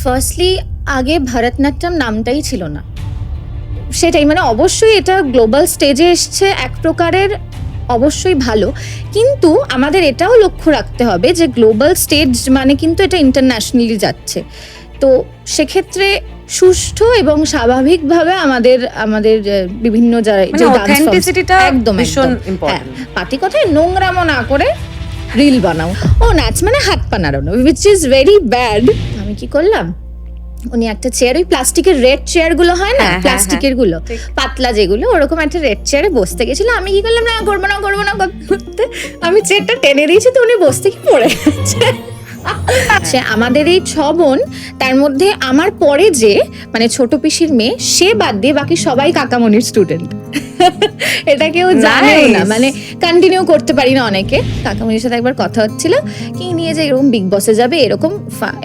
Firstly আগে ভারতনাট্যম নামটাই ছিল না, সেটাই মানে অবশ্যই এটা গ্লোবাল স্টেজে এসছে এক প্রকারের, অবশ্যই ভালো, কিন্তু আমাদের এটাও লক্ষ্য রাখতে হবে যে গ্লোবাল স্টেজ মানে কিন্তু এটা ইন্টারন্যাশনালি যাচ্ছে। তো সেক্ষেত্রে সুষ্ঠু এবং স্বাভাবিকভাবে আমাদের আমাদের বিভিন্ন যে অথেন্টিসিটিটা একদম ভীষণ ইম্পর্টেন্ট। পাতি কথায় নোংরামো না করে রিল বানাও। ও নাচ মানে হাত পা নাড়ানো, উইচ ইজ ভেরি ব্যাড। আমি কি করলাম, উনি একটা চেয়ার, ওই প্লাস্টিকের রেড চেয়ার গুলো হয় না, প্লাস্টিকের গুলো পাতলা যেগুলো, ওরকম একটা রেড চেয়ারে বসতে গেছিল। আমি কি করলাম, না করবো না করবো না করতে আমি চেয়ারটা টেনে দিয়েছি, তো উনি বসতে কি পড়ে গেছে। আচ্ছা, আমাদের এই 6 বোন, তার মধ্যে আমার পরে যে মানে ছোট পিসির মেয়ে, সে বাদ দিয়ে বাকি সবাই কাকামণির স্টুডেন্ট। এটা কেউ জানেও না, মানে কন্টিনিউ করতে পারি না অনেকে। কাকামণির সাথে একবার কথা হচ্ছিল কি নিয়ে যে এরকম বিগ বসে যাবে,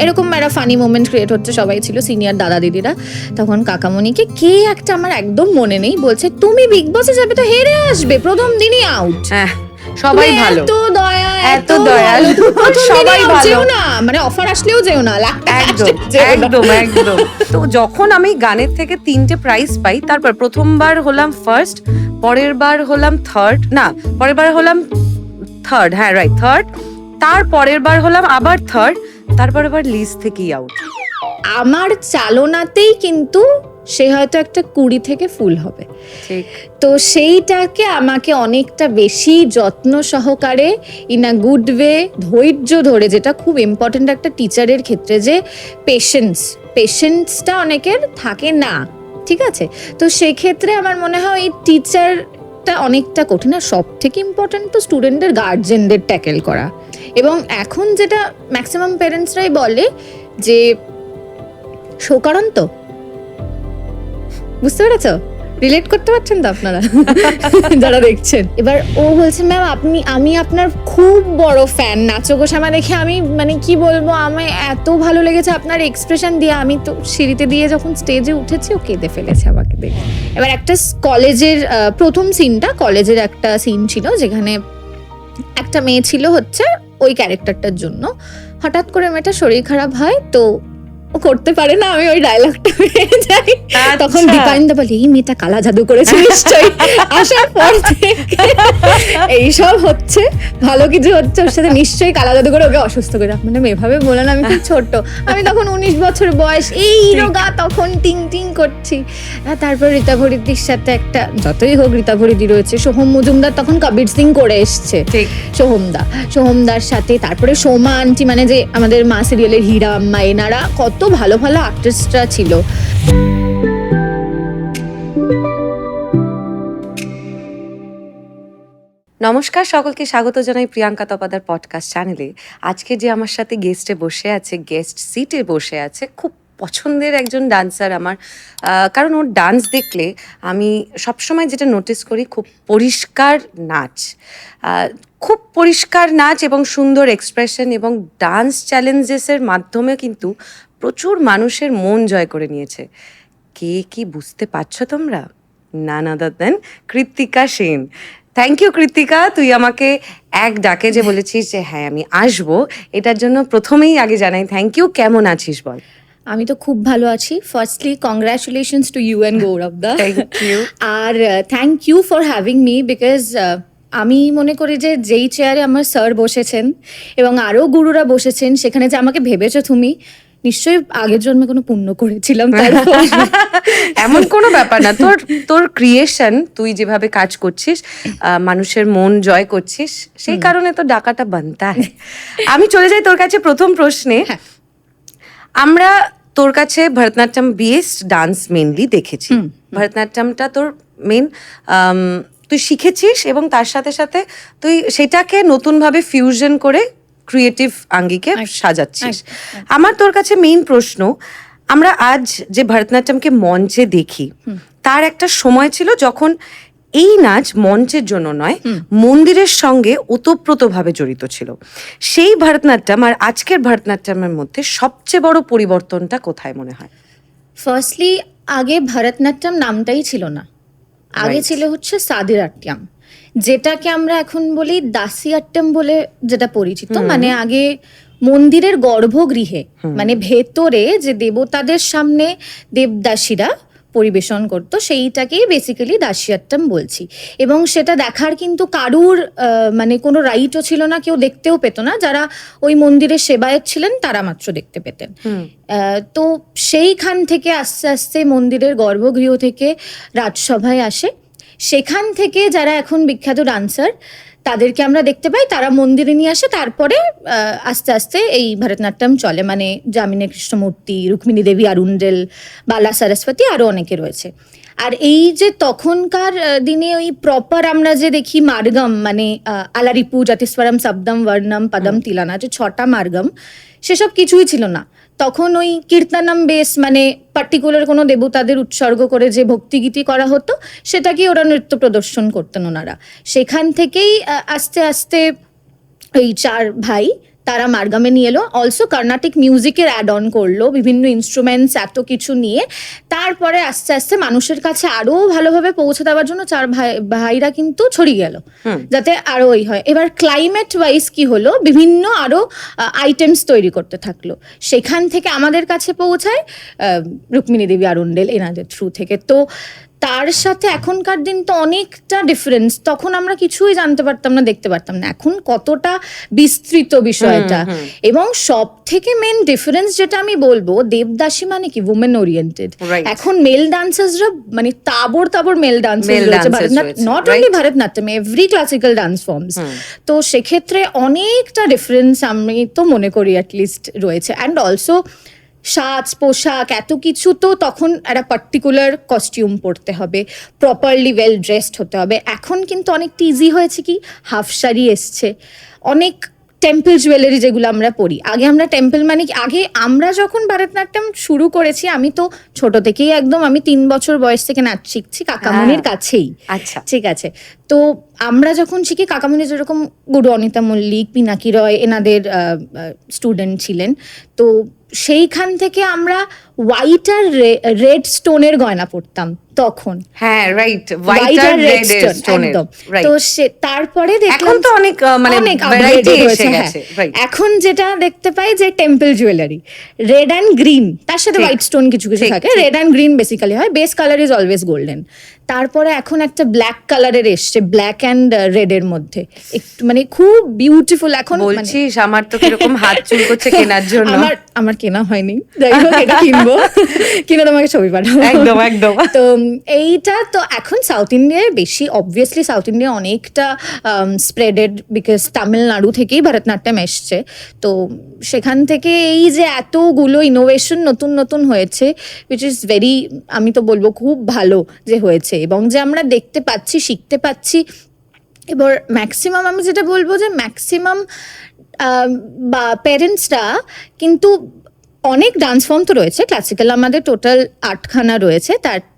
এরকম একটা ফানি মোমেন্ট ক্রিয়েট হচ্ছে, সবাই ছিল সিনিয়র দাদা দিদিরা। তখন কাকামণিকে কে একটা, আমার একদম মনে নেই, বলছে তুমি বিগ বসে যাবে তো হেরে আসবে, প্রথম দিনই আউট। সবাই ভালো, এত দয়া, এত দয়ালু, সবাই ভালো না, মানে অফার আসলেও যেও না, একদম একদম। তো যখন আমি গানের থেকে 3টে প্রাইজ পাই, তারপর প্রথমবার হলাম ফার্স্ট, পরের বার হলাম থার্ড, হ্যাঁ রাইট থার্ড, তার পরের বার হলাম আবার থার্ড, তারপর আবার লিস্ট থেকেই আউট। আমার চালনাতেই কিন্তু সে হয়তো একটা 20 থেকে ফুল হবে, তো সেইটাকে আমাকে অনেকটা বেশি যত্ন সহকারে, ইন আ গুড ওয়ে, ধৈর্য ধরে, যেটা খুব ইম্পর্টেন্ট একটা টিচারের ক্ষেত্রে, যে পেশেন্সটা অনেকের থাকে না, ঠিক আছে? তো সেক্ষেত্রে আমার মনে হয় এই টিচারটা অনেকটা কঠিন। আর সব থেকে ইম্পর্টেন্ট তো স্টুডেন্টদের গার্জেনদের ট্যাকেল করা। এবং এখন যেটা ম্যাক্সিমাম প্যারেন্টসরাই বলে যে শোকারন্ত, বুঝতে পেরেছ? রিলেট করতে পারছেন তো আপনারা যারা দেখছেন? এবার ও বলছে, ম্যাম আমি আপনার খুব বড় ফ্যান, নাচো গো শ্যামা দেখে আমি মানে কি বলবো, আমার এত ভালো লেগেছে আপনার এক্সপ্রেশন দিয়ে, আমি তো সিঁড়িতে দিয়ে যখন স্টেজে উঠেছি ও কেঁদে ফেলেছে আমাকে দেখে। এবার একটা কলেজের প্রথম সিনটা, কলেজের একটা সিন ছিল যেখানে একটা মেয়ে ছিল হচ্ছে ওই ক্যারেক্টারটার জন্য, হঠাৎ করে মেয়েটা শরীর খারাপ হয়, তো ও করতে পারে না, আমি ওই ডায়লগটা পেয়ে যাই। তখন দীপায়নদা বলে, এই মেয়েটা কালা জাদু করেছে নিশ্চয়ই, আসার পর থেকে এইসব হচ্ছে, ভালো কিছু হচ্ছে, ওর সাথে নিশ্চয়ই কালা জাদু করে ওকে অসুস্থ করে। মানে এভাবে বললেন, আমি খুব ছোট্ট, আমি তখন 19 বছর বয়স, এই রোগা তখন টিং টিং করছি। তারপর রীতা ভরিদির সাথে একটা, যতই হোক রীতা ভরিদি রয়েছে, সোহম মজুমদার তখন কবির সিং করে এসছে, সোহমদার সাথে, তারপরে সোমা আন্টি, মানে যে আমাদের মা সিরিয়ালের হীরা আম্মা, এনারা কত ভালো ভালো আর্টিস্টরা ছিল। নমস্কার, সকলকে স্বাগত জানাই প্রিয়াঙ্কা তপাদার পডকাস্ট চ্যানেলে। আজকে যে আমার সাথে গেস্ট সিটে বসে আছে, খুব পছন্দের একজন ডান্সার আমার, কারণ ওর ডান্স দেখলে আমি সবসময় যেটা নোটিস করি, খুব পরিষ্কার নাচ এবং সুন্দর এক্সপ্রেশন, এবং ডান্স চ্যালেঞ্জেসের মাধ্যমে কিন্তু প্রচুর মানুষের মন জয় করে নিয়েছে। কে কি বুঝতে পারছো তোমরা? none other than Krittika Sen. Thank you Krittika, তুই আমাকে এক ডাকে যে বলেছিস যে হ্যাঁ আমি আসবো, এটার জন্য প্রথমেই আগে জানাই থ্যাংক ইউ। কেমন আছিস বল? আমি তো খুব ভালো আছি। Firstly congratulations to you and গৌরবদা। Thank you. আর thank you for having me, because আমি মনে করি যে যেই চেয়ারে আমার স্যার বসেছেন এবং আরও গুরুরা বসেছেন, সেখানে যে আমাকে ভেবেছো তুমি, নিশ্চয়ই আগের জন্মে কোনো পুণ্য করেছিলাম। এমন কোনো ব্যাপার না, তোর ক্রিয়েশন, তুই যেভাবে কাজ করছিস, মানুষের মন জয় করছিস, সেই কারণে তো ডাকাটা বানতা হ্যায়। আমি চলে যাই তোর কাছে প্রথম প্রশ্নে। আমরা তোর কাছে ভরতনাট্যম বেসড ডান্স মেনলি দেখেছি। ভরতনাট্যমটা তোর মেন, তুই শিখেছিস এবং তার সাথে সাথে তুই সেটাকে নতুনভাবে ফিউশন করে ক্রিয়েটিভ আঙ্গিকে সাজাচ্ছিস। আমার তোর কাছে মেইন প্রশ্ন, আমরা আজ যে ভরতনাট্যমকে মঞ্চে দেখি, তার একটা সময় ছিল যখন এই নাচ মঞ্চের জন্য নয়, মন্দিরের সঙ্গে ওতপ্রোতভাবে জড়িত ছিল। সেই ভরতনাট্যম আর আজকের ভরতনাট্যমের মধ্যে সবচেয়ে বড় পরিবর্তনটা কোথায় মনে হয়? ফার্স্টলি আগে ভরতনাট্যম নামটাই ছিল না, আগে ছিল হচ্ছে সাদিরাট্যম, যেটাকে আমরা এখন বলি দাসিয়াট্যম বলে যেটা পরিচিত। মানে আগে মন্দিরের গর্ভগৃহে মানে ভেতরে যে দেবতাদের সামনে দেবদাসীরা পরিবেশন করতো সেইটাকেই বেসিক্যালি দাসিয়াট্টম বলছি। এবং সেটা দেখার কিন্তু কারুর মানে কোনো রাইটও ছিল না, কেউ দেখতেও পেতো না, যারা ওই মন্দিরের সেবায়েত ছিলেন তারা মাত্র দেখতে পেতেন। তো সেইখান থেকে আস্তে আস্তে মন্দিরের গর্ভগৃহ থেকে রাজসভায় আসে, সেখান থেকে যারা এখন বিখ্যাত ডান্সার তাদেরকে আমরা দেখতে পাই, তারা মন্দিরে নিয়ে আসে, তারপরে আস্তে আস্তে এই ভরতনাট্যম চলে। মানে যামিনী কৃষ্ণমূর্তি, রুক্মিণী দেবী আরুন্ডেল, বালা সরস্বতী, আরো অনেকে রয়েছে। আর এই যে তখনকার দিনে ওই প্রপার আমরা যে দেখি মার্গম, মানে আলারিপু, জাতিস্বরম, শব্দম, বর্ণম, পদম, তিলানা, যে 6টা মার্গম, সেসব কিছুই ছিল না তখন। ওই কীর্তনম বেস, মানে পার্টিকুলার কোনো দেবতাদের উৎসর্গ করে যে ভক্তিগীতি করা হতো সেটাকেই ওরা নৃত্য প্রদর্শন করতেন ওনারা। সেখান থেকেই আস্তে আস্তে এই 4 ভাই তারা মার্গামে নিয়ে এলো। অলসো কর্ণাটিক মিউজিকের অ্যাড অন করলো, বিভিন্ন ইনস্ট্রুমেন্টস এত কিছু নিয়ে। তারপরে আস্তে আস্তে মানুষের কাছে আরো ভালোভাবে পৌঁছে দেওয়ার জন্য 4 ভাইরা কিন্তু ছড়িয়ে গেল, যাতে আরো ওই হয়। এবার ক্লাইমেট ওয়াইজ কি হলো, বিভিন্ন আরো আইটেমস তৈরি করতে থাকলো, সেখান থেকে আমাদের কাছে পৌঁছায় রুক্মিণী দেবী আরুন্ডেল এনাদের থ্রু থেকে। তো তার সাথে এখনকার দিন তো অনেকটা ডিফারেন্স। তখন আমরা কিছুই জানতে পারতাম না, দেখতে পারতাম না, এখন কতটা বিস্তৃত বিষয়টা। এবং সব থেকে মেন ডিফারেন্স যেটা আমি বলবো, দেবদাসী মানে কি উমেন ওরিয়েন্টেড। এখন মেল ডান্সার্সরা মানে তাবড় তাবড় মেল ডান্সার্স রয়েছে, not only Bharatanatyam, every classical dance forms. তো সেক্ষেত্রে অনেকটা ডিফারেন্স আমি তো মনে করি অ্যাটলিস্ট রয়েছে। অ্যান্ড অলসো সাজ পোশাক এত কিছু, তো তখন একটা পার্টিকুলার কস্টিউম পরতে হবে, প্রপারলি ওয়েল ড্রেসড হতে হবে। এখন কিন্তু অনেকটা ইজি হয়েছে, কি হাফ শাড়ি এসছে, অনেক টেম্পল জুয়েলারি যেগুলো আমরা পরি। আগে আমরা টেম্পল মানে কি, আগে আমরা যখন ভরতনাট্যম শুরু করেছি, আমি তো ছোট থেকেই একদম, আমি 3 বছর বয়স থেকে নাচ শিখছি কাকামণির কাছেই। আচ্ছা, ঠিক আছে। তো আমরা যখন শিখি, কাকামণি যেরকম গুরু অনিতা মল্লিক, পিনাকি রয় এনাদের স্টুডেন্ট ছিলেন, তো সেইখান থেকে আমরা হোয়াইট আর রেড স্টোনের গয়না পরতাম তখন। হ্যাঁ, রাইট, হোয়াইট আর রেড স্টোনের। তো তারপরে দেখলাম এখন তো অনেক মানে ভ্যারাইটি এসে গেছে। এখন যেটা দেখতে পাই যে temple jewellery red and green, তার সাথে হোয়াইট স্টোন কিছু কিছু থাকে, রেড অ্যান্ড গ্রিন বেসিক্যালি হয়, base colour is always golden. তারপরে এখন একটা ব্ল্যাক কালারের এসছে, ব্ল্যাক অ্যান্ড রেড এর মধ্যে, একটু মানে খুব বিউটিফুল। এখন বলছিস আমার তো কিরকম হাত চুল করছে কেনার জন্য। আমার কেনা হয়নি, যাই হোক এটা কিনবো, কিনে তোমাকে ছবি পাঠাবো। একদম একদম। তো এইটা তো এখন সাউথ ইন্ডিয়ায় বেশি, অবভিয়াসলি সাউথ ইন্ডিয়া অনেকটা স্প্রেডেড, বিকজ তামিলনাড়ু থেকেই ভরতনাট্যম এসছে। তো সেখান থেকে এই যে এতগুলো ইনোভেশন নতুন নতুন হয়েছে, উইচ ইজ ভেরি, আমি তো বলবো খুব ভালো যে হয়েছে, এবং যে আমরা দেখতে পাচ্ছি, শিখতে পাচ্ছি। এবার ম্যাক্সিমাম আমি যেটা বলবো যে ম্যাক্সিমাম বা প্যারেন্টসরা কিন্তু, অনেক ডান্স ফর্ম তো রয়েছে ক্লাসিক্যাল, আমাদের টোটাল 8খানা রয়েছে।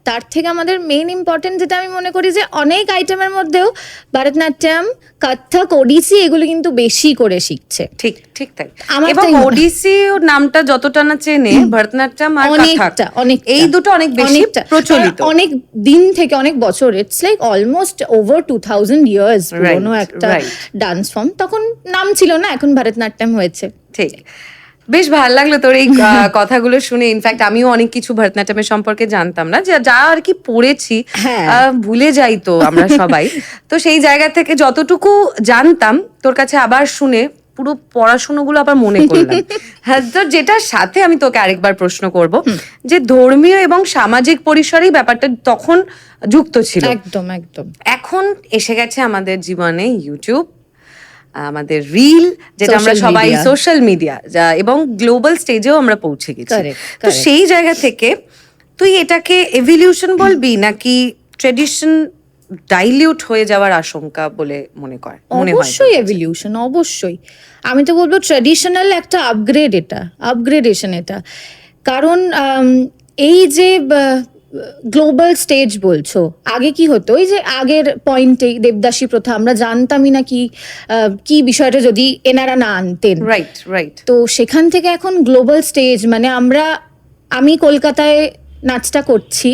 তার থেকে আমাদের মেইন ইম্পর্টেন্ট যেটা আমি মনে করি যে অনেক আইটেমের মধ্যেও ভরতনাট্যম, কত্থক, ওডিসি এগুলো কিন্তু বেশি করে শিখছে। ঠিক ঠিক তাই। এবং ওডিসি নামটা যতটা না চেনে, ভরতনাট্যম আর কত্থক এই দুটো অনেক বেশি প্রচলিত, অনেক দিন থেকে, অনেক বছর, it's like almost over 2000 years পুরনো একটা ডান্স ফর্ম। তখন নাম ছিল না, এখন ভরতনাট্যম হয়েছে। ঠিক, বেশ ভালো লাগলো তোর এই কথাগুলো শুনে। ইনফ্যাক্ট আমিও অনেক কিছু ভরতনাট্যমের সম্পর্কে জানতাম না, যা আর কি পড়েছি ভুলে যাই তো আমরা সবাই। তো সেই জায়গা থেকে যতটুকু জানতাম তোর কাছে আবার শুনে পুরো পড়াশোনাগুলো আবার মনে করলাম। হ্যাঁ, তো যেটার সাথে আমি তোকে আরেকবার প্রশ্ন করব, যে ধর্মীয় এবং সামাজিক পরিসরেই ব্যাপারটা তখন যুক্ত ছিল। একদম একদম। এখন এসে গেছে আমাদের জীবনে ইউটিউব, আমাদের রিল, যেটা আমরা সবাই সোশ্যাল মিডিয়া, এবং গ্লোবাল স্টেজেও আমরা পৌঁছে গেছি। তো সেই জায়গা থেকে তুই এটাকে এভলিউশন বলবি নাকি ট্রেডিশন ডাইলিউট হয়ে যাওয়ার আশঙ্কা বলে মনে হয়? অবশ্যই এভলিউশন, অবশ্যই। আমি তো বলবো ট্রেডিশনাল একটা আপগ্রেড, এটা আপগ্রেডেশন এটা। কারণ এই যে গ্লোবাল স্টেজ বলছো, আগে কি হতো, ওই যে আগের পয়েন্টে দেবদাসী প্রথা আমরা জানতামই না কি বিষয়টা যদি এনারা না আনতেন। Right right. তো সেখান থেকে এখন গ্লোবাল স্টেজ, মানে আমি কলকাতায় নাচটা করছি,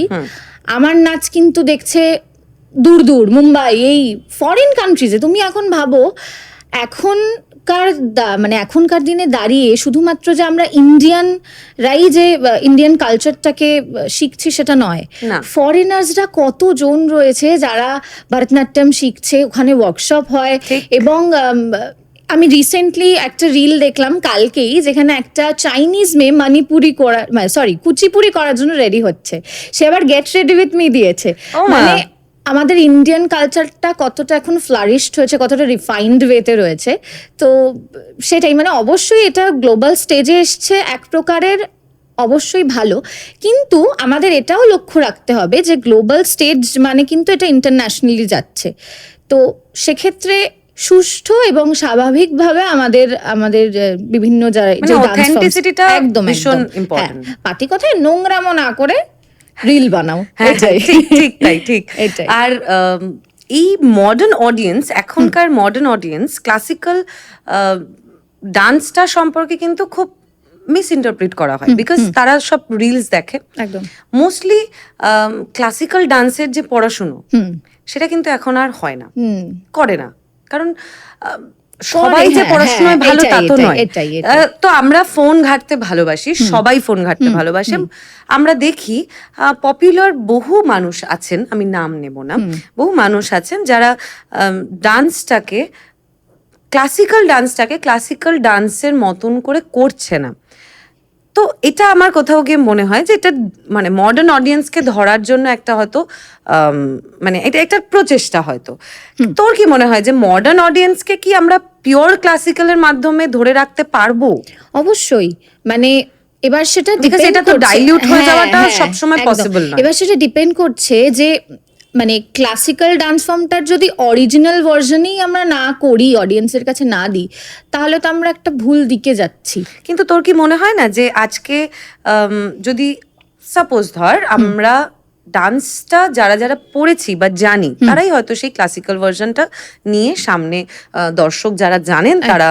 আমার নাচ কিন্তু দেখছে দূর দূর মুম্বাই, এই ফরেন কান্ট্রিজে। তুমি এখন ভাবো, এখন মানে এখনকার দিনে দাঁড়িয়ে শুধুমাত্র যে আমরা যে ইন্ডিয়ান কালচারটাকে শিখছি সেটা নয়, না। ফরেনার্সরা কতজন রয়েছে যারা ভরতনাট্যম শিখছে, ওখানে ওয়ার্কশপ হয়। ঠিক। এবং আমি রিসেন্টলি একটা রিল দেখলাম কালকেই, যেখানে একটা চাইনিজ মেয়ে কুচিপুরি করার জন্য রেডি হচ্ছে, সে আবার গেট রেডি উইথ মি দিয়েছে। Oh মা। মানে আমাদের ইন্ডিয়ান কালচারটা কতটা এখন ফ্লারিশড হয়েছে, কতটা রিফাইন্ড ওয়েতে রয়েছে। তো সেটাই, মানে অবশ্যই এটা গ্লোবাল স্টেজে এসছে এক প্রকারের, অবশ্যই ভালো, কিন্তু আমাদের এটাও লক্ষ্য রাখতে হবে যে গ্লোবাল স্টেজ মানে কিন্তু এটা ইন্টারন্যাশনালি যাচ্ছে। তো সেক্ষেত্রে সুষ্ঠু এবং স্বাভাবিকভাবে আমাদের বিভিন্ন মানে authenticity-টা ভীষণ important। পাতি কথায় নোংরামো না করে রিল বানাও, এটাই। ঠিক তাই, ঠিক। এটাই। আর এই মডার্ন অডিয়েন্স, এখনকার মডার্ন অডিয়েন্স ক্লাসিক্যাল ডান্সটা সম্পর্কে কিন্তু খুব মিস ইন্টারপ্রিট করা হয়, বিকজ তারা সব রিলস দেখে। একদম। মোস্টলি ক্লাসিক্যাল ডান্সের যে পড়াশুনো সেটা কিন্তু এখন আর হয় না, করে না, কারণ সবাই যে পড়াশোনায় ভালো তা তো নয়। তো আমরা ফোন ঘাঁটতে ভালোবাসি, সবাই ফোন ঘাঁটতে ভালোবাসে। আমরা দেখি পপুলার বহু মানুষ আছেন, আমি নাম নেব না, বহু মানুষ আছেন যারা ক্লাসিক্যাল ডান্সের মতন করে করছে না। তো এটা আমার কোথাও গিয়ে মনে হয় যে এটা মানে মডার্ন অডিয়েন্সকে ধরার জন্য একটা হয়তো মানে এটা একটা প্রচেষ্টা হয়তো। তোর কি মনে হয় যে মডার্ন অডিয়েন্সকে কি আমরা পিওর ক্লাসিক্যালের মাধ্যমে ধরে রাখতে পারবো? অবশ্যই, মানে এবার সেটা এটা তো ডাইলিউট হয়ে যাওয়াটা সবসময় পসিবল না। এবার সেটা ডিপেন্ড করছে যে মানে ক্লাসিক্যাল ডান্স ফর্মটার যদি অরিজিনাল ভার্সনই আমরা না করি, অডিয়েন্সের কাছে না দিই, তাহলে তো আমরা একটা ভুল দিকে যাচ্ছি। কিন্তু তোর কি মনে হয় না যে আজকে যদি সাপোজ ধর আমরা ডান্সটা যারা পড়েছি বা জানি, তারাই হয়তো সেই ক্লাসিক্যাল ভার্সনটা নিয়ে সামনে দর্শক যারা জানেন তারা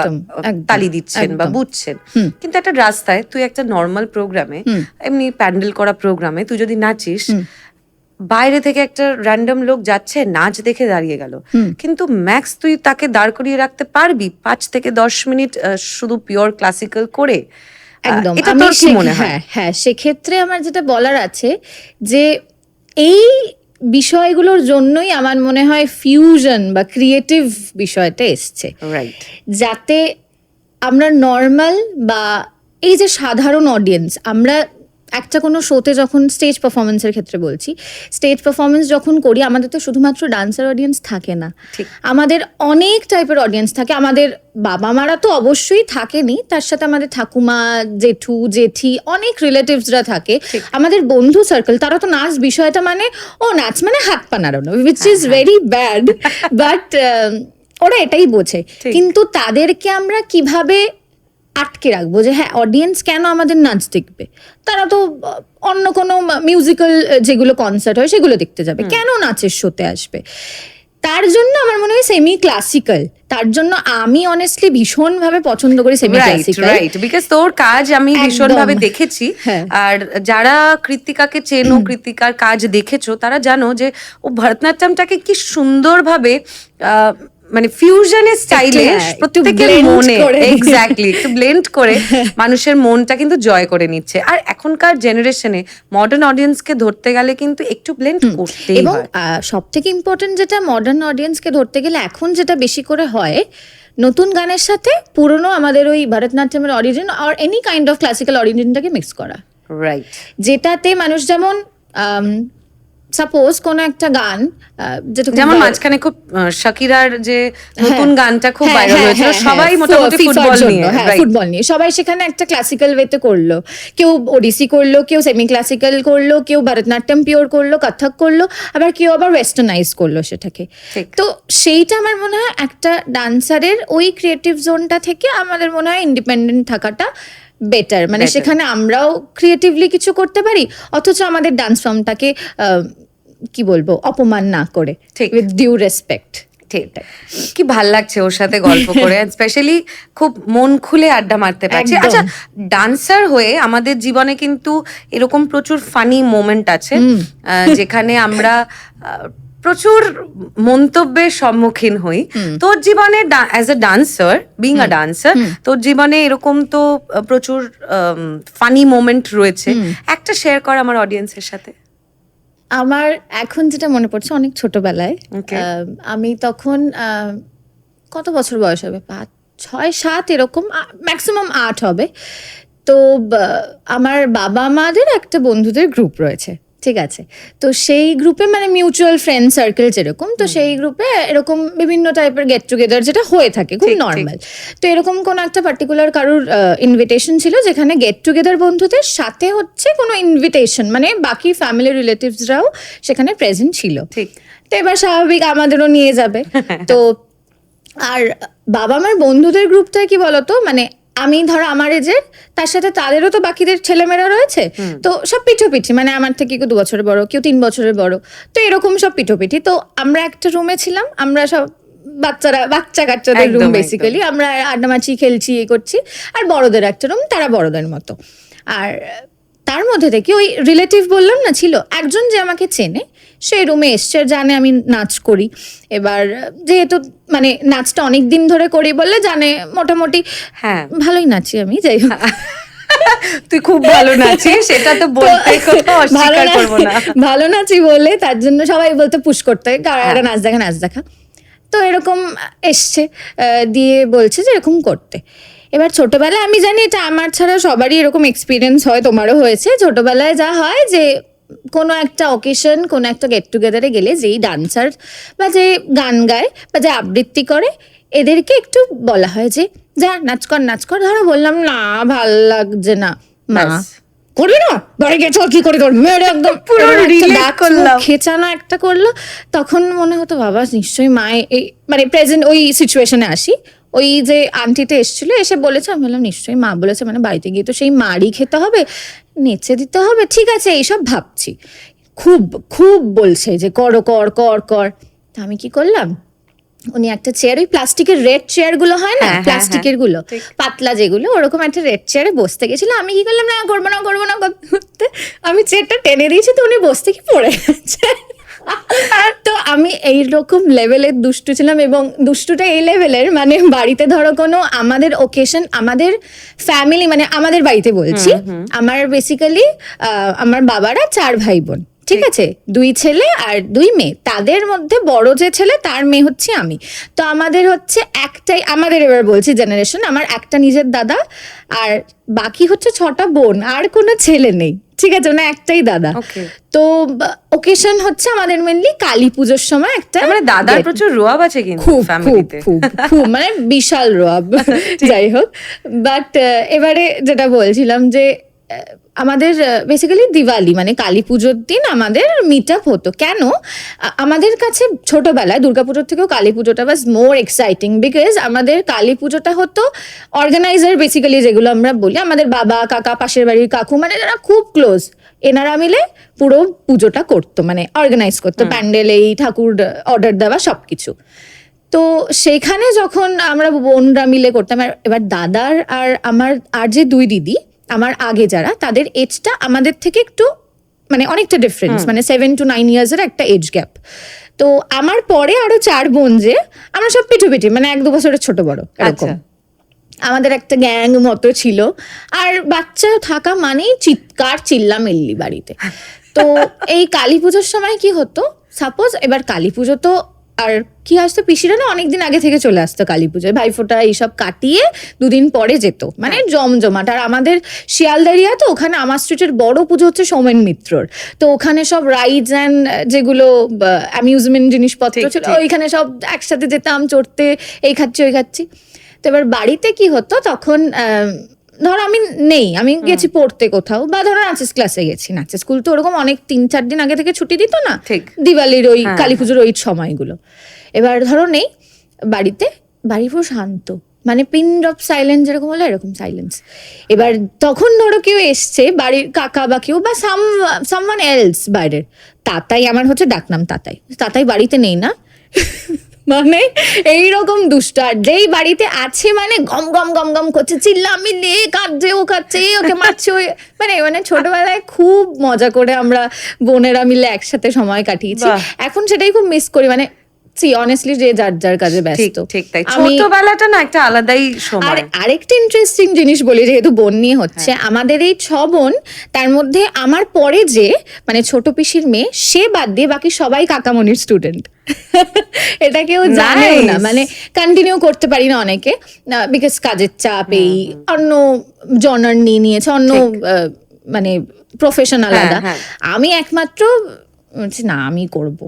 তালি দিচ্ছেন বা বুঝছেন, কিন্তু একটা রাস্তায় তুই একটা নর্মাল প্রোগ্রামে, এমনি প্যান্ডেল করা প্রোগ্রামে তুই যদি নাচিস, বাইরে থেকে একটা র্যান্ডম লোক যাচ্ছে, নাচ দেখে দাঁড়িয়ে গেল, কিন্তু ম্যাক্স তুই তাকে দাঁড় করিয়ে রাখতে পারবি 5 থেকে 10 মিনিট শুধু পিওর ক্লাসিক্যাল করে। একদম। এটা তোর কি মনে হয়? হ্যাঁ, সেক্ষেত্রে আমার যেটা বলার আছে যে এই বিষয়গুলোর জন্যই আমার মনে হয় ফিউশন বা ক্রিয়েটিভ বিষয়টা এসছে, রাইট, যাতে আমরা নর্মাল বা এই যে সাধারণ অডিয়েন্স, আমরা একটা কোনো শোতে যখন স্টেজ পারফরমেন্সের ক্ষেত্রে বলছি, স্টেজ পারফরমেন্স যখন করি, আমাদের তো শুধুমাত্র ডান্সার অডিয়েন্স থাকে না, আমাদের অনেক টাইপের অডিয়েন্স থাকে। আমাদের বাবা মারা তো অবশ্যই থাকেনি, তার সাথে আমাদের ঠাকুমা, জেঠু, জেঠি, অনেক রিলেটিভসরা থাকে, আমাদের বন্ধু সার্কেল, তারা তো নাচ বিষয়টা মানে নাচ মানে হাত পা নাড়ানো, which is very bad, but ওরা এটাই বোঝে। কিন্তু তাদেরকে আমরা কিভাবে আটকে রাখবো যে হ্যাঁ অডিয়েন্স কেন আমাদের নাচ দেখবে? তারা তো অন্য কোনো মিউজিক্যাল যেগুলো কনসার্ট হয় সেগুলো দেখতে যাবে, কেন নাচের শোতে আসবে? তার জন্য আমার মনে হয় সেমি ক্লাসিক্যাল, তার জন্য আমি অনেস্টলি ভীষণ ভাবে পছন্দ করি সেমি ক্লাসিক্যাল, রাইট, বিকজ তোর কাজ আমি ভীষণ ভাবে দেখেছি। আর যারা কৃত্তিকাকে চেনো, কৃত্তিকার কাজ দেখেছো, তারা জানো যে ও ভরতনাট্যমটাকে কি সুন্দরভাবে মানে ফিউশনের স্টাইলে প্রত্যেকের মনে এক্স্যাক্টলি একটু ব্লেন্ড করে মানুষের মনটা কিন্তু জয় করে নিচ্ছে। আর এখনকার জেনারেশনে মডার্ন অডিয়েন্সকে ধরতে গেলে কিন্তু একটু ব্লেন্ড করতেই হয়। এবং সব থেকে ইম্পর্টেন্ট যেটা, মডার্ন অডিয়েন্সকে ধরতে গেলে এখন যেটা বেশি করে হয়, নতুন গানের সাথে পুরনো আমাদের ওই ভরতনাট্যমের অরিজিন আর এনি কাইন্ড অফ ক্লাসিক্যাল অরিজিনটাকে মিক্স করা, রাইট, যেটাতে মানুষ যেমন সাপোজ কোন একটা গান, যেমন মাঝখানে খুব শাকিরার যে নতুন গানটা খুব ভাইরাল হয়েছিল, সবাই মোটামুটি ফুটবল নিয়ে সবাই সেখানে একটা ক্লাসিক্যাল ওয়েতে করলো, কেউ ওডিসি করলো, কেউ সেমি ক্লাসিক্যাল করলো, কেউ ভরতনাট্যম পিওর করলো, কথক করলো, আবার কেউ আবার ওয়েস্টার্নাইজ করলো সেটাকে। তো সেইটা আমার মনে হয় একটা ডান্সারের ওই ক্রিয়েটিভ জোনটা থেকে আমাদের মনে হয় ইন্ডিপেন্ডেন্ট থাকাটা বেটার, মানে সেখানে আমরাও ক্রিয়েটিভলি কিছু করতে পারি, অথচ আমাদের ডান্স ফর্মটাকে কি বলবো অপমান না করে, উইথ ডিউ রেসপেক্ট। কি ভাল লাগছে ওর সাথে গল্প করে, স্পেশালি খুব মন খুলে আড্ডা মারতে পারছি। আচ্ছা, ডান্সার হয়ে আমাদের জীবনে কিন্তু এরকম প্রচুর ফানি মোমেন্ট আছে যেখানে আমরা প্রচুর মন্তব্যের সম্মুখীন হই। তোর জীবনে as a dancer, being a dancer, তোর জীবনে এরকম তো প্রচুর ফানি মোমেন্ট রয়েছে, একটা শেয়ার কর আমার অডিয়েন্সের সাথে। আমার এখন যেটা মনে পড়ছে অনেক ছোটবেলায়, Okay. আমি তখন কত বছর বয়স হবে, 5, 6, 7 এরকম, ম্যাক্সিমাম 8 হবে। তো আমার বাবা মাদের একটা বন্ধুদের গ্রুপ রয়েছে, ঠিক আছে। তো সেই গ্রুপে মানে মিউচুয়াল ফ্রেন্ড সার্কেল যেরকম, তো সেই গ্রুপে এরকম বিভিন্ন টাইপের গেট টুগেদার যেটা হয়ে থাকে, খুব ঠিক, ঠিক। নর্মাল। তো এরকম কোনো একটা পার্টিকুলার কারোর ইনভিটেশন ছিল, যেখানে গেট টুগেদার বন্ধুদের সাথে হচ্ছে কোনো ইনভিটেশন, মানে বাকি ফ্যামিলি রিলেটিভসরাও সেখানে প্রেজেন্ট ছিল। ঠিক। তো এবার স্বাভাবিক আমাদেরও নিয়ে যাবে। তো আর বাবা মার বন্ধুদের গ্রুপটা কি বলতো, মানে আমি ধরো আমার এজের, তার সাথে তাদেরও তো বাকিদের ছেলেমেয়েরা রয়েছে, তো সব পিঠোপিঠি, মানে আমার থেকে কেউ 2 বছরের বড়, কেউ 3 বছরের বড়, তো এরকম সব পিঠোপিঠি। তো আমরা একটা রুমে ছিলাম, আমরা সব বাচ্চা কাচ্চাদের রুম, একদম, বেসিক্যালি আমরা আড্ডামাছি খেলছি, এ করছি। আর বড়দের একটা রুম, তারা বড়দের মতো। আর তার মধ্যে থেকে ওই রিলেটিভ বললাম না ছিল একজন, যে আমাকে চেনে, সেই রুমে এসছে, জানে আমি নাচ করি। এবার যেহেতু মানে নাচটা অনেক দিন ধরে করি বললে জানে মোটামুটি, হ্যাঁ, ভালোই নাচি আমি, যাই হোক। তুই খুব ভালো নাচিস, সেটা তো বলতে কোনো ভালো অস্বীকার করবো না। ভালো নাচি বলে তার জন্য সবাই বলতে পুশ করতে, কারণ একটা নাচ দেখা। তো এরকম এসছে, দিয়ে বলছে যে এরকম করতে। এবার ছোটবেলায় আমি জানি এটা আমার ছাড়া সবারই এরকম এক্সপিরিয়েন্স হয়, তোমারও হয়েছে। ছোটবেলায় যা হয় যে কোনো একটা অকেশন, কোনো একটা গেট টুগেদারে গেলে যেই ডান্সার বা যে গান গায় বা যে আবৃত্তি করে, এদেরকে একটু বলা হয় যে যা নাচ কর। ধরো বললাম না, ভাল লাগছে না, মা ব্যাস। করবি না, বাড়ি গেছ কি করে করবি, মেয়েরা একদম পুরো এরকম একটা relate দাঁত করলাম। মুখ খেচানো একটা করলো। তখন মনে হতো বাবা নিশ্চয়ই মায়ে এই মানে প্রেজেন্ট ওই সিচুয়েশনে আসি, ওই যে আন্টিটা এসেছিল এসে বলেছে, আমি বললাম নিশ্চয়ই মা বলেছে, মানে বাড়িতে গিয়ে তো সেই মারই খেতে হবে, নেচে দিতে হবে, ঠিক আছে এইসব ভাবছি। খুব খুব বলছে যে কর। তা আমি কি করলাম, উনি একটা চেয়ার, ওই প্লাস্টিকের রেড চেয়ার গুলো হয় না, হ্যাঁ, হ্যাঁ, প্লাস্টিকের গুলো, ঠিক। পাতলা যেগুলো, ওরকম একটা রেড চেয়ারে বসতে গেছিলাম। আমি কি করলাম, না করবো না করতে, আমি চেয়ারটা টেনে দিয়েছি, তো উনি বসতে কি পড়ে গেছে। তো আমি এইরকম লেভেলের দুষ্টু ছিলাম, এবং দুষ্টুটা এই লেভেলের, মানে বাড়িতে ধরো কোনো আমাদের ওকেশন, আমাদের ফ্যামিলি, মানে আমাদের বাড়িতে বলছি, আমার বেসিক্যালি আমার বাবারা 4 ভাই বোন, ঠিক আছে, 2 ছেলে আর 2 মেয়ে। তাদের মধ্যে বড় যে ছেলে, তার মেয়ে হচ্ছে আমি। তো আমাদের হচ্ছে একটাই, আমাদের এবার বলছি জেনারেশন, আমার একটা নিজের দাদা, আর বাকি হচ্ছে 6টা বোন, আর কোনো ছেলে নেই, ঠিক আছে, মানে একটাই দাদা। Okay. তো ওকেশন হচ্ছে আমাদের মেনলি কালী পুজোর সময় একটা, তার মানে দাদার get- প্রচুর রোয়াব আছে কিন্তু খুব খুব ফ্যামিলিতে। খুব খুব মানে বিশাল রব। যাই হোক, বাট এবারে যেটা বলছিলাম যে আমাদের বেসিক্যালি দিওয়ালি মানে কালী পুজোর দিন আমাদের মিট আপ হতো। কেন? আমাদের কাছে ছোটবেলায় দুর্গাপুজোর থেকেও কালী পুজোটা ওয়াজ মোর এক্সাইটিং, বিকজ আমাদের কালী পুজোটা হতো অর্গানাইজার, বেসিক্যালি যেগুলো আমরা বলি, আমাদের বাবা কাকা পাশের বাড়ির কাকু, মানে যারা খুব ক্লোজ, এনারা মিলে পুরো পুজোটা করতো, মানে অর্গানাইজ করতো, প্যান্ডেল, এই ঠাকুর অর্ডার দেওয়া সবকিছু। তো সেইখানে যখন আমরা বোনরা মিলে করতাম, এবার দাদার আর আমার আর যে 2 দিদি আমার আগে যারা, তাদের এজটা আমাদের থেকে একটু মানে অনেকটা ডিফারেন্স, মানে 7 to 9 ইয়ার্সের একটা এজ গ্যাপ। তো আমার পরে আরো 4 বোন, যে আমরা সব পিঠোপিঠি, মানে 1-2 বছরের ছোট বড় এরকম। আচ্ছা। আমাদের একটা গ্যাং মতো ছিল, আর বাচ্চা থাকা মানেই চিৎকার চিল্লামিল্লি বাড়িতে। তো এই কালী পুজোর সময় কি হতো, সাপোজ এবার কালী পুজো তো, আর কি আসতো, পিসিরা না অনেকদিন আগে থেকে চলে আসতো কালী পুজোয়, ভাইফোঁটা এইসব কাটিয়ে 2 দিন পরে যেত, মানে জমজমাট। আর আমাদের শিয়ালদারিয়া, তো ওখানে আমার স্ট্রিটের বড় পুজো হচ্ছে সোমেন মিত্রর, তো ওখানে সব রাইডস অ্যান্ড যেগুলো অ্যামিউজমেন্ট জিনিসপত্র ঠিক, ছিল, ঠিক। ওইখানে সব একসাথে যেতাম চড়তে, এই খাচ্ছি ওই খাচ্ছি। তো এবার বাড়িতে কি হতো তখন, ধরো আমি নেই, আমি গেছি পড়তে কোথাও, বা ধরো নাচের ক্লাসে গেছি, নাচের স্কুল তো ওরকম অনেক 3-4 দিন আগে থেকে ছুটি দিত না, ঠিক। দিওয়ালির ওই কালী পুজোর ওই সময়গুলো। এবার ধরো নেই বাড়িতে, বাড়ি পুরো শান্ত, মানে পিন ড্রপ সাইলেন্স যেরকম হলো এরকম সাইলেন্স। এবার তখন ধরো কেউ এসছে বাড়ির কাকা বা কেউ, বা সামওয়ান এলস বাইরের, তাতাই, আমার হচ্ছে ডাকনাম তাতাই, তাতাই বাড়িতে নেই না, মানে এইরকম দুষ্ট। আর যেই বাড়িতে আছে মানে গম গম গম গম করছে, চিল্লামিল্লি, কাঁদছে, ও খাচ্ছে, ওকে মারছে, মানে ছোটবেলায় খুব মজা করে আমরা বোনেরা মিলে একসাথে সময় কাটিয়েছি। বাহ। এখন সেটাই খুব মিস করি, মানে অনেস্টলি যে যার যার কাজে ব্যস্ত। ঠিক তাই, ছোটবেলাটা না একটা আলাদাই আর সময়। আরেকটা ইন্টারেস্টিং জিনিস বলি, যেহেতু বোন নিয়ে হচ্ছে, আমাদের এই 6 বোন, তার মধ্যে আমার পরে যে মানে ছোট পিসির মেয়ে, সে বাদ দিয়ে বাকি সবাই কাকামণির স্টুডেন্ট। এটা কেউ জানেও না, মানে কন্টিনিউ করতে পারি না অনেকে, বিকজ কাজের চাপ, এই অন্য জনার নিয়ে নিয়েছে, অন্য মানে প্রফেশন আলাদা। আমি একমাত্র না, আমি করব।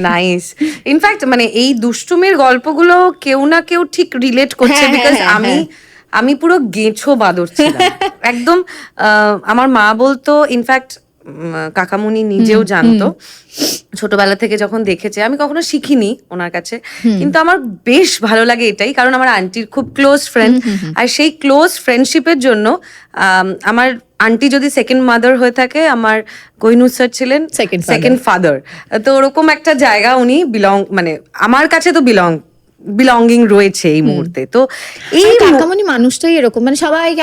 নাইস। ইনফ্যাক্ট মানে এই দুষ্টুমির গল্পগুলো কেউ না কেউ ঠিক রিলেট করছে, বিকজ আমি পুরো গেঁছো বাঁদর ছিলাম একদম। আমার মা বলতো, ইনফ্যাক্ট কাকামুনি নিজেও জানতো, ছোটবেলা থেকে যখন দেখেছে, আমি কখনো শিখিনি ওনার কাছে, কিন্তু আমার বেশ ভালো লাগে এটাই, কারণ আমার আন্টির খুব ক্লোজ ফ্রেন্ড, আর সেই ক্লোজ ফ্রেন্ডশিপের জন্য আমার আন্টি যদি সেকেন্ড মাদার হয়ে থাকে, আমার কোহিনুর স্যার ছিলেন সেকেন্ড ফাদার। তো ওরকম একটা জায়গা উনি মানে আমার কাছে তো বিলঙ্গিং রয়েছে এই মুহূর্তে। তো এই কাকামণি মানুষটাই এরকম, মানে সবাইকে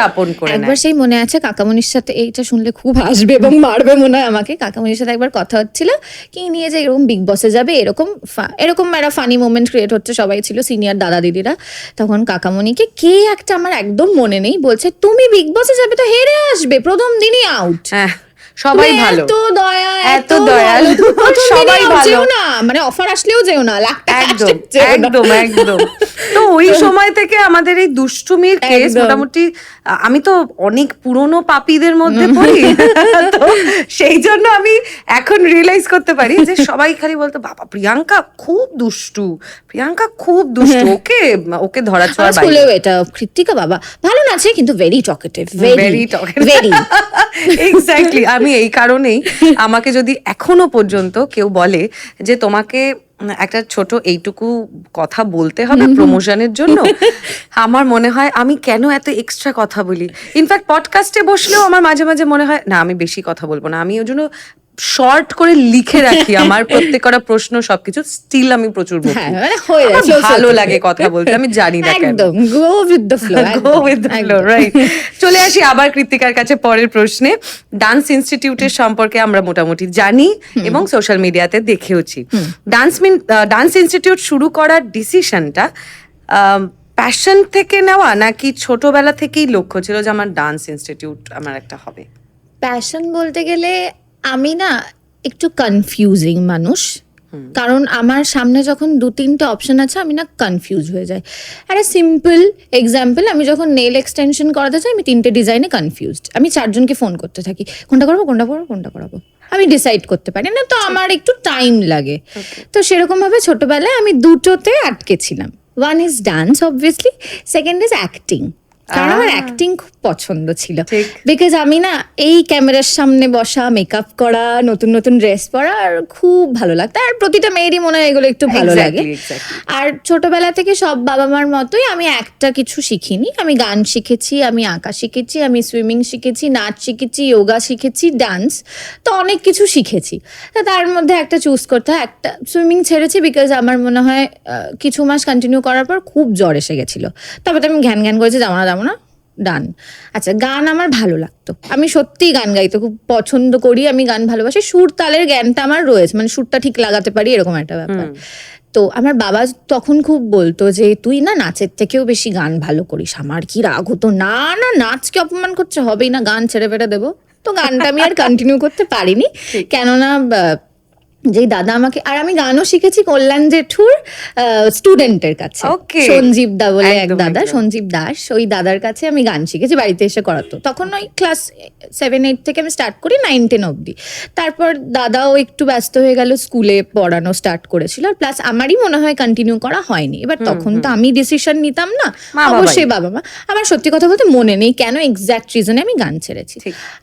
আপন করে। একবার সেই মনে আছে, কাকামণির সাথে, এইটা শুনলে খুব হাসবে এবং মারবে মনে হয় আমাকে, কাকামণির সাথে একবার কথা হচ্ছিল কি নিয়ে, যে এরকম বিগ বসে যাবে, এরকম একটা ফানি মোমেন্ট ক্রিয়েট হচ্ছে, সবাই ছিল সিনিয়র দাদা দিদিরা। তখন কাকামণিকে কে একটা, আমার একদম মনে নেই, বলছে তুমি বিগ বসে যাবে তো হেরে আসবে, প্রথম দিনই আউট। সবাই ভালো, এত দয়ালু, সবাই ভালো না, মানে অফার আসলেও যেও না, একদম। তো ওই সময় থেকে আমাদের এই দুষ্টুমির কেস মোটামুটি, আমি তো অনেক পুরনো পাপীদের মধ্যে পড়ি, তো সেই জন্য আমি এখন রিয়েলাইজ করতে পারি যে সবাই খালি বলতো, বাবা প্রিয়াঙ্কা খুব দুষ্টু, ওকে ধরা ছোঁয়ার বাইরে। এটা কৃত্তিকা বাবা ভালো নাচে কিন্তু ভেরি টকেটিভ, ভেরি এক্স্যাক্টলি। আমি এই কারণেই, আমাকে যদি এখনো পর্যন্ত কেউ বলে যে তোমাকে একটা ছোট এইটুকু কথা বলতে হবে প্রমোশনের জন্য, আমার মনে হয় আমি কেন এত এক্সট্রা কথা বলি। ইনফ্যাক্ট পডকাস্টে বসলেও আমার মাঝে মাঝে মনে হয় না, আমি বেশি কথা বলবো না, আমি ওই জন্য শর্ট করে লিখে রাখি আমার প্রত্যেকটা প্রশ্ন, সবকিছু। স্টিল আমি প্রচুর বলি, ভালো লাগে কথা বলতে, আমি জানি না কেন। Go with the flow, right. চলে আসি আবার কৃত্তিকার কাছে পরের প্রশ্নে। ডান্স ইনস্টিটিউটের সম্পর্কে আমরা মোটামুটি জানি এবং সোশ্যাল মিডিয়াতে দেখেওছি। ডান্স ইনস্টিটিউট শুরু করার ডিসিশনটা প্যাশন থেকে নেওয়া, নাকি ছোটবেলা থেকেই লক্ষ্য ছিল যে আমার ডান্স ইনস্টিটিউট আমার একটা হবে? প্যাশন বলতে গেলে আমি না একটু কনফিউজিং মানুষ, কারণ আমার সামনে যখন 2-3টে অপশন আছে, আমি না কনফিউজ হয়ে যাই। একটা সিম্পল এক্সাম্পল, আমি যখন নেল এক্সটেনশন করাতে চাই, আমি 3টে ডিজাইনে কনফিউজড, আমি 4জনকে ফোন করতে থাকি, কোনটা করাবো, আমি ডিসাইড করতে পারি না, তো আমার একটু টাইম লাগে। তো সেরকম ভাবে ছোটবেলায় আমি 2টোতে আটকেছিলাম। One is dance obviously, second is acting, কারণ আমার অ্যাক্টিং খুব পছন্দ ছিল, বিকজ আমি না এই ক্যামেরার সামনে বসা, মেকআপ করা, নতুন নতুন ড্রেস পরা আর খুব ভালো লাগতো, আর প্রতিটা মেয়েরই মনে হয় এগুলো একটু ভালো লাগে। আর ছোটবেলা থেকে সব বাবা মার মতোই আমি একটা কিছু শিখিনি, আমি গান শিখেছি, আমি আঁকা শিখেছি, আমি সুইমিং শিখেছি, নাচ শিখেছি, যোগা শিখেছি, ডান্স, তো অনেক কিছু শিখেছি। তার মধ্যে একটা চুজ করতে হয়, একটা সুইমিং ছেড়েছি বিকজ আমার মনে হয় কিছু মাস কন্টিনিউ করার পর খুব জ্বর এসে গেছিলো, তবে তো আমি ঘ্যান করেছি, যাবো না, ডান। আচ্ছা, গান আমার ভালো লাগতো, আমি সত্যিই গান গাইতে খুব পছন্দ করি, আমি গান ভালোবাসি, সুর তালের জ্ঞানটা আমার রয়েছে, মানে সুরটা ঠিক লাগাতে পারি, এরকম একটা ব্যাপার। তো আমার বাবা তখন খুব বলতো যে তুই না নাচের থেকেও বেশি গান ভালো করিস। আমার কি রাগ হতো, না নাচকে অপমান করছে, হবেই না, গান ছেড়ে ফেটে দেবো। তো গানটা আমি আর কন্টিনিউ করতে পারিনি, কেননা যেই দাদা আমাকে, আর আমি গানও শিখেছি কল্যাণ জেঠুর স্টুডেন্টের কাছে, সঞ্জীব দা বলে এক দাদা, সঞ্জীব দাস, ওই দাদার কাছে আমি গান শিখেছি, বাড়িতে এসে করাতো। তখন ওই ক্লাস 7-8 থেকে আমি স্টার্ট করি, 9-10 অব্দি। তারপর দাদাও একটু ব্যস্ত হয়ে গেল, স্কুলে পড়ানো স্টার্ট করেছিল, আর প্লাস আমারই মনে হয় কন্টিনিউ করা হয়নি। এবার তখন তো আমি ডিসিশন নিতাম না, অবশ্যই বাবা মা। আমার সত্যি কথা বলতে মনে নেই কেন এক্স্যাক্ট রিজনে আমি গান ছেড়েছি।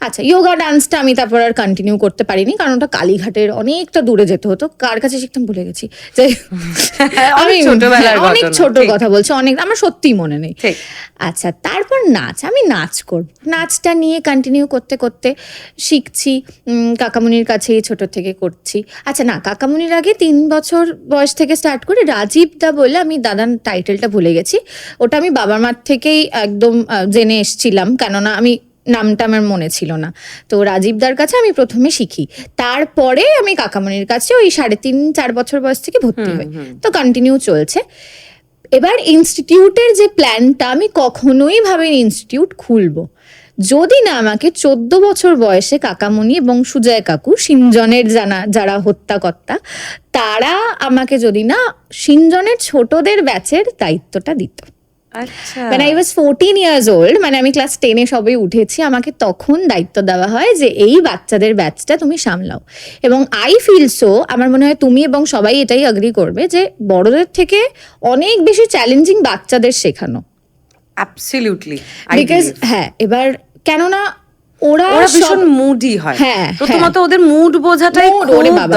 আচ্ছা, যোগা ডান্সটা আমি তারপর আর কন্টিনিউ করতে পারিনি, কারণ ওটা কালীঘাটের অনেকটা দূরে যেতে হতো, কার কাছে শিখতাম ভুলে গেছি। অনেক ছোটবেলার অনেক ঘটনা, ছোট ঠিক। কথা বলছি, অনেক আমার সত্যিই মনে নেই। ঠিক। আচ্ছা, তারপর নাচ, আমি নাচ করব, নাচটা নিয়ে কন্টিনিউ করতে করতে শিখছি, কাকামুনির কাছেই ছোট থেকে করছি। আচ্ছা না, কাকামুনির আগে 3 বছর বয়স থেকে স্টার্ট করে রাজীব দা বলে, আমি দাদার টাইটেলটা ভুলে গেছি, ওটা আমি বাবার মার থেকেই একদম জেনে এসছিলাম, কেননা আমি নামটা আমার মনে ছিল না। তো রাজীবদার কাছে আমি প্রথমে শিখি, তারপরে আমি কাকামণির কাছে ওই 3.5-4 বছর বয়স থেকে ভর্তি হই। তো কন্টিনিউ চলছে। এবার ইনস্টিটিউটের যে প্ল্যানটা, আমি কখনোই ভাবিনি ইনস্টিটিউট খুলবো যদি না আমাকে 14 বছর বয়সে কাকামণি এবং সুজয় কাকু, সিনজনের যারা হত্যাকর্তা, তারা আমাকে যদি না সিনজনের ছোটদের ব্যাচের দায়িত্বটা দিত। আচ্ছা, when I was 14 years old, মানে আমি ক্লাস 10-এ সবে উঠেছি, আমাকে তখন দায়িত্ব দেওয়া হয় যে এই বাচ্চাদের ব্যাচটা তুমি সামলাও। এবং আই ফিল সো, আমার মনে হয় তুমি এবং সবাই এটাই এগ্রি করবে, যে বড়দের থেকে অনেক বেশি চ্যালেঞ্জিং বাচ্চাদের শেখানো। অ্যাবসলিউটলি, বিকজ হ্যাঁ, এবার কেননা ওরা ভীষণ মুডি হয়। হ্যাঁ, প্রথমত ওদের মুড বোঝাটাই খুব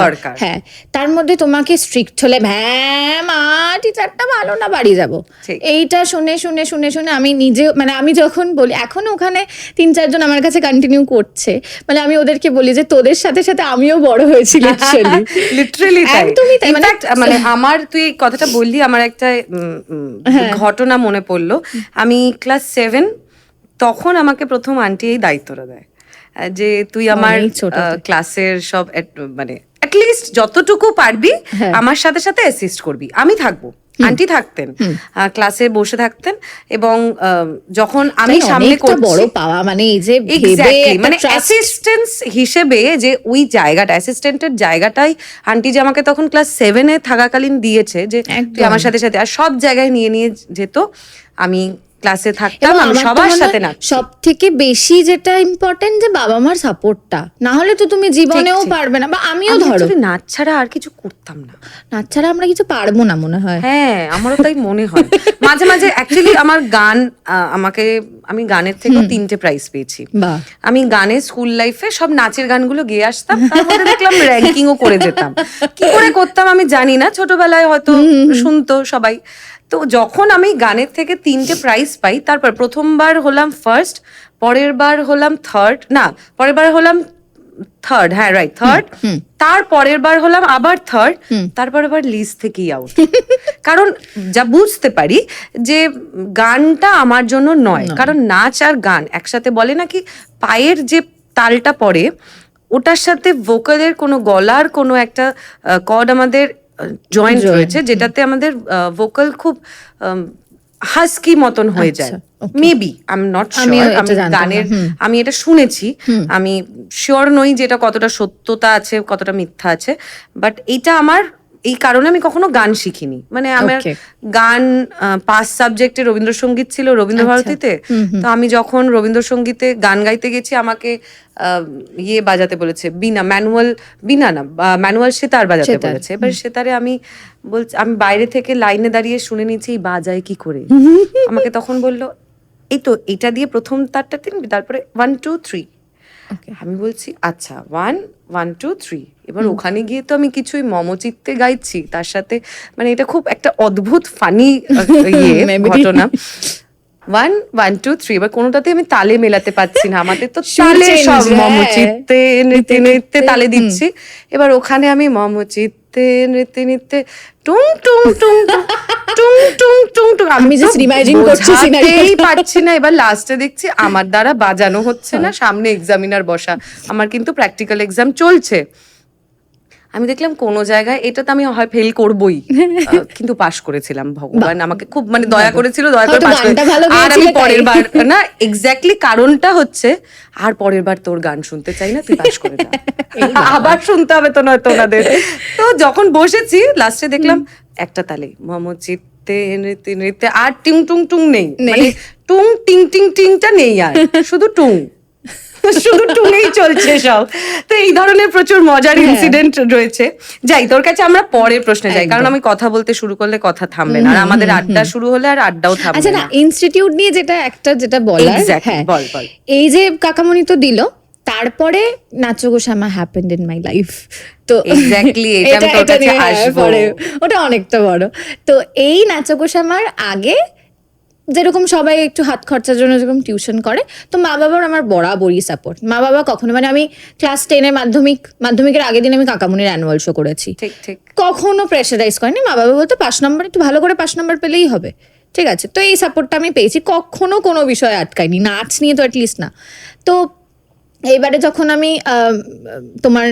দরকার। হ্যাঁ, তার মধ্যে তোমাকে স্ট্রিক্ট হলে হ্যাঁ মা টিচারটা ভালো না, বাড়ি যাবো, এইটা শুনে শুনে শুনে শুনে আমি নিজে, মানে আমি যখন বলি, এখন ওখানে 3-4 জন আমার কাছে কন্টিনিউ করছে, মানে আমি ওদেরকে বলি যে তোদের সাথে সাথে আমিও বড় হয়েছি লিটারালি একদমই তাই। মানে আমার, তুই এই কথাটা বললি, আমার একটা ঘটনা মনে পড়লো। আমি ক্লাস 7, তখন আমাকে প্রথম আন্টি এই দায়িত্বটা দেয় যে তুই আমার ক্লাসের সব মানে অ্যাটলিস্ট যতটুকু পারবি আমার সাথে সাথে অ্যাসিস্ট করবি। আমি থাকবো, আন্টি থাকতেন, ক্লাসে বসে থাকতেন, এবং যখন আমি সামনে করছি, বড় পাওয়া মানে এই যে মানে অ্যাসিস্ট্যান্ট হিসেবে যে ওই জায়গাটা, অ্যাসিস্ট্যান্টের জায়গাটাই আন্টি যে আমাকে তখন ক্লাস 7-এ থাকাকালীন দিয়েছে, যে তুই আমার সাথে সাথে, আর সব জায়গায় নিয়ে নিয়ে যেত। আমি ক্লাসে থাকতাম, আমি সবার সাথে না। সব থেকে বেশি যেটা ইম্পর্টেন্ট, যে বাবা মার সাপোর্টটা, না হলে তো তুমি জীবনেও পারবে না। বা আমিও ধরো নাচ ছাড়া আর কিছু করতাম না, নাচ ছাড়া আমরা কিছু পারবো না মনে হয়। হ্যাঁ, আমারও তাই মনে হয়। মাঝে মাঝে অ্যাকচুয়ালি আমার গান, আমি গানের থেকেও 3টে প্রাইজ পেয়েছি। আমি গানে স্কুল লাইফে সব নাচের গানগুলো গেয়ে আসতাম, তার মধ্যে দেখলাম র্যাঙ্কিংও করে যেতাম। কি করে করতাম আমি জানি না, ছোটবেলায় হয়তো শুনতো সবাই। তো যখন আমি গানের থেকে 3টে প্রাইজ পাই, তারপর প্রথমবার হলাম ফার্স্ট, পরের বার হলাম থার্ড, হ্যাঁ রাইট, থার্ড, তার পরের বার হলাম আবার থার্ড, তারপর আবার লিস্ট থেকেই আউট। কারণ যা বুঝতে পারি যে গানটা আমার জন্য নয়, কারণ নাচ আর গান একসাথে, বলে নাকি পায়ের যে তালটা পড়ে ওটার সাথে ভোকালের কোনো, গলার কোনো একটা কর্ড আমাদের জয়েন্ট রয়েছে, যেটাতে আমাদের ভোকাল খুব হাস্কি মতন হয়ে যায়। Maybe I am not sure, আমি গানের, আমি এটা শুনেছি, আমি শিওর নই যেটা কতটা সত্যতা আছে কতটা মিথ্যা আছে, বাট এইটা আমার, এই কারণে আমি কখনো গান শিখিনি। মানে আমার গান পাস সাবজেক্টে রবীন্দ্রসঙ্গীত ছিল রবীন্দ্রভারতীতে, তো আমি যখন রবীন্দ্রসঙ্গীতে গান গাইতে গেছি, আমাকে ইয়ে বাজাতে বলেছে, ম্যানুয়াল সেতার বাজাতে বলেছে। এবার সেতারে আমি বলছি, আমি বাইরে থেকে লাইনে দাঁড়িয়ে শুনে নিচ্ছি এই বাজায় কি করে। আমাকে তখন বললো এই তো এটা দিয়ে প্রথম তারটা তিনবি, তারপরে 1 2 3। আমি বলছি আচ্ছা 1 1 2 3। এবার ওখানে গিয়ে তো আমি কিছুই মমচিত্তে গাইছি, তার সাথে মানে এটা খুব একটা অদ্ভুত ফানি ঘটনা। 1 1 2 3, এবার কোনোটাতে আমি তালে মেলাতে পারছি না, আমাদের তো তালে সব মমচিত্তে নৃত্যে নৃত্যে তালে দিচ্ছি। এবার ওখানে আমি মমচিত্তে নৃত্যে নৃত্যে টুং টুং টুং টুং টুং টুং টুং, আমি জাস্ট ইমাজিন করছি, সিনারিই পাচ্ছি না। এবার লাস্টে দেখছি আমার দ্বারা বাজানো হচ্ছে না, সামনে এক্সামিনার বসা, আমার কিন্তু প্র্যাকটিক্যাল এক্সাম চলছে। আমি দেখলাম কোনো জায়গায় এটা তো আমি হয় ফেল করবই, কিন্তু পাশ করেছিলাম। ভগবান আমাকে খুব মানে দয়া করেছিল, দয়া করে পাশ করেছি। আর আমি পরের বার না, এক্স্যাক্টলি কারণটা হচ্ছে, আর পরের বার তোর গান শুনতে চাই না, তুই পাশ করে যা, আবার শুনতে হবে তো নয় তোনাদের। তো যখন বসেছি লাস্টে দেখলাম একটা তালে মমচিত্তে নৃত্যে নৃত্যে, আর টিং টুং টুং নেই, মানে টুং টিং টিং টিংটা নেই, আর শুধু টুং, শুধু টুনেই চলছে সব। তো এই ধরনের প্রচুর মজার ইনসিডেন্ট রয়েছে। যাই, তোর কাছে আমরা পরের প্রশ্নে যাই, কারণ আমি কথা বলতে শুরু করলে কথা থামবে না, আর আমাদের আড্ডা শুরু হলে আর আড্ডাও থামবে না। ইনস্টিটিউট নিয়ে যেটা বলার, বল বল। এই যে কাকামণি তো দিল, তারপরে নাচো গো শ্যামা হ্যাপেন্ড ইন মাই লাইফ। তো Exactly, এটা আমি তোর কাছে নিয়ে, হ্যাঁ, আসবো। পরে ওটা অনেকটা বড়। তো এই নাচো গো শ্যামার আগে যেরকম সবাই একটু হাত খরচার জন্য যেরকম টিউশন করে, তো মা বাবার আমার বরাবরই সাপোর্ট। মা বাবা কখনো, মানে আমি ক্লাস 10-এ মাধ্যমিকের আগের দিন আমি কাকামুনির অ্যানুয়াল শো করেছি, ঠিক ঠিক। কখনো প্রেশারাইজ করেনি। মা বাবা বলতো 5 নম্বর, একটু ভালো করে 5 নম্বর পেলেই হবে, ঠিক আছে। তো এই সাপোর্টটা আমি পেয়েছি, কখনো কোনো বিষয়ে আটকাইনি, নাচ নিয়ে তো অ্যাটলিস্ট না। তো এইবারে যখন আমি তোমার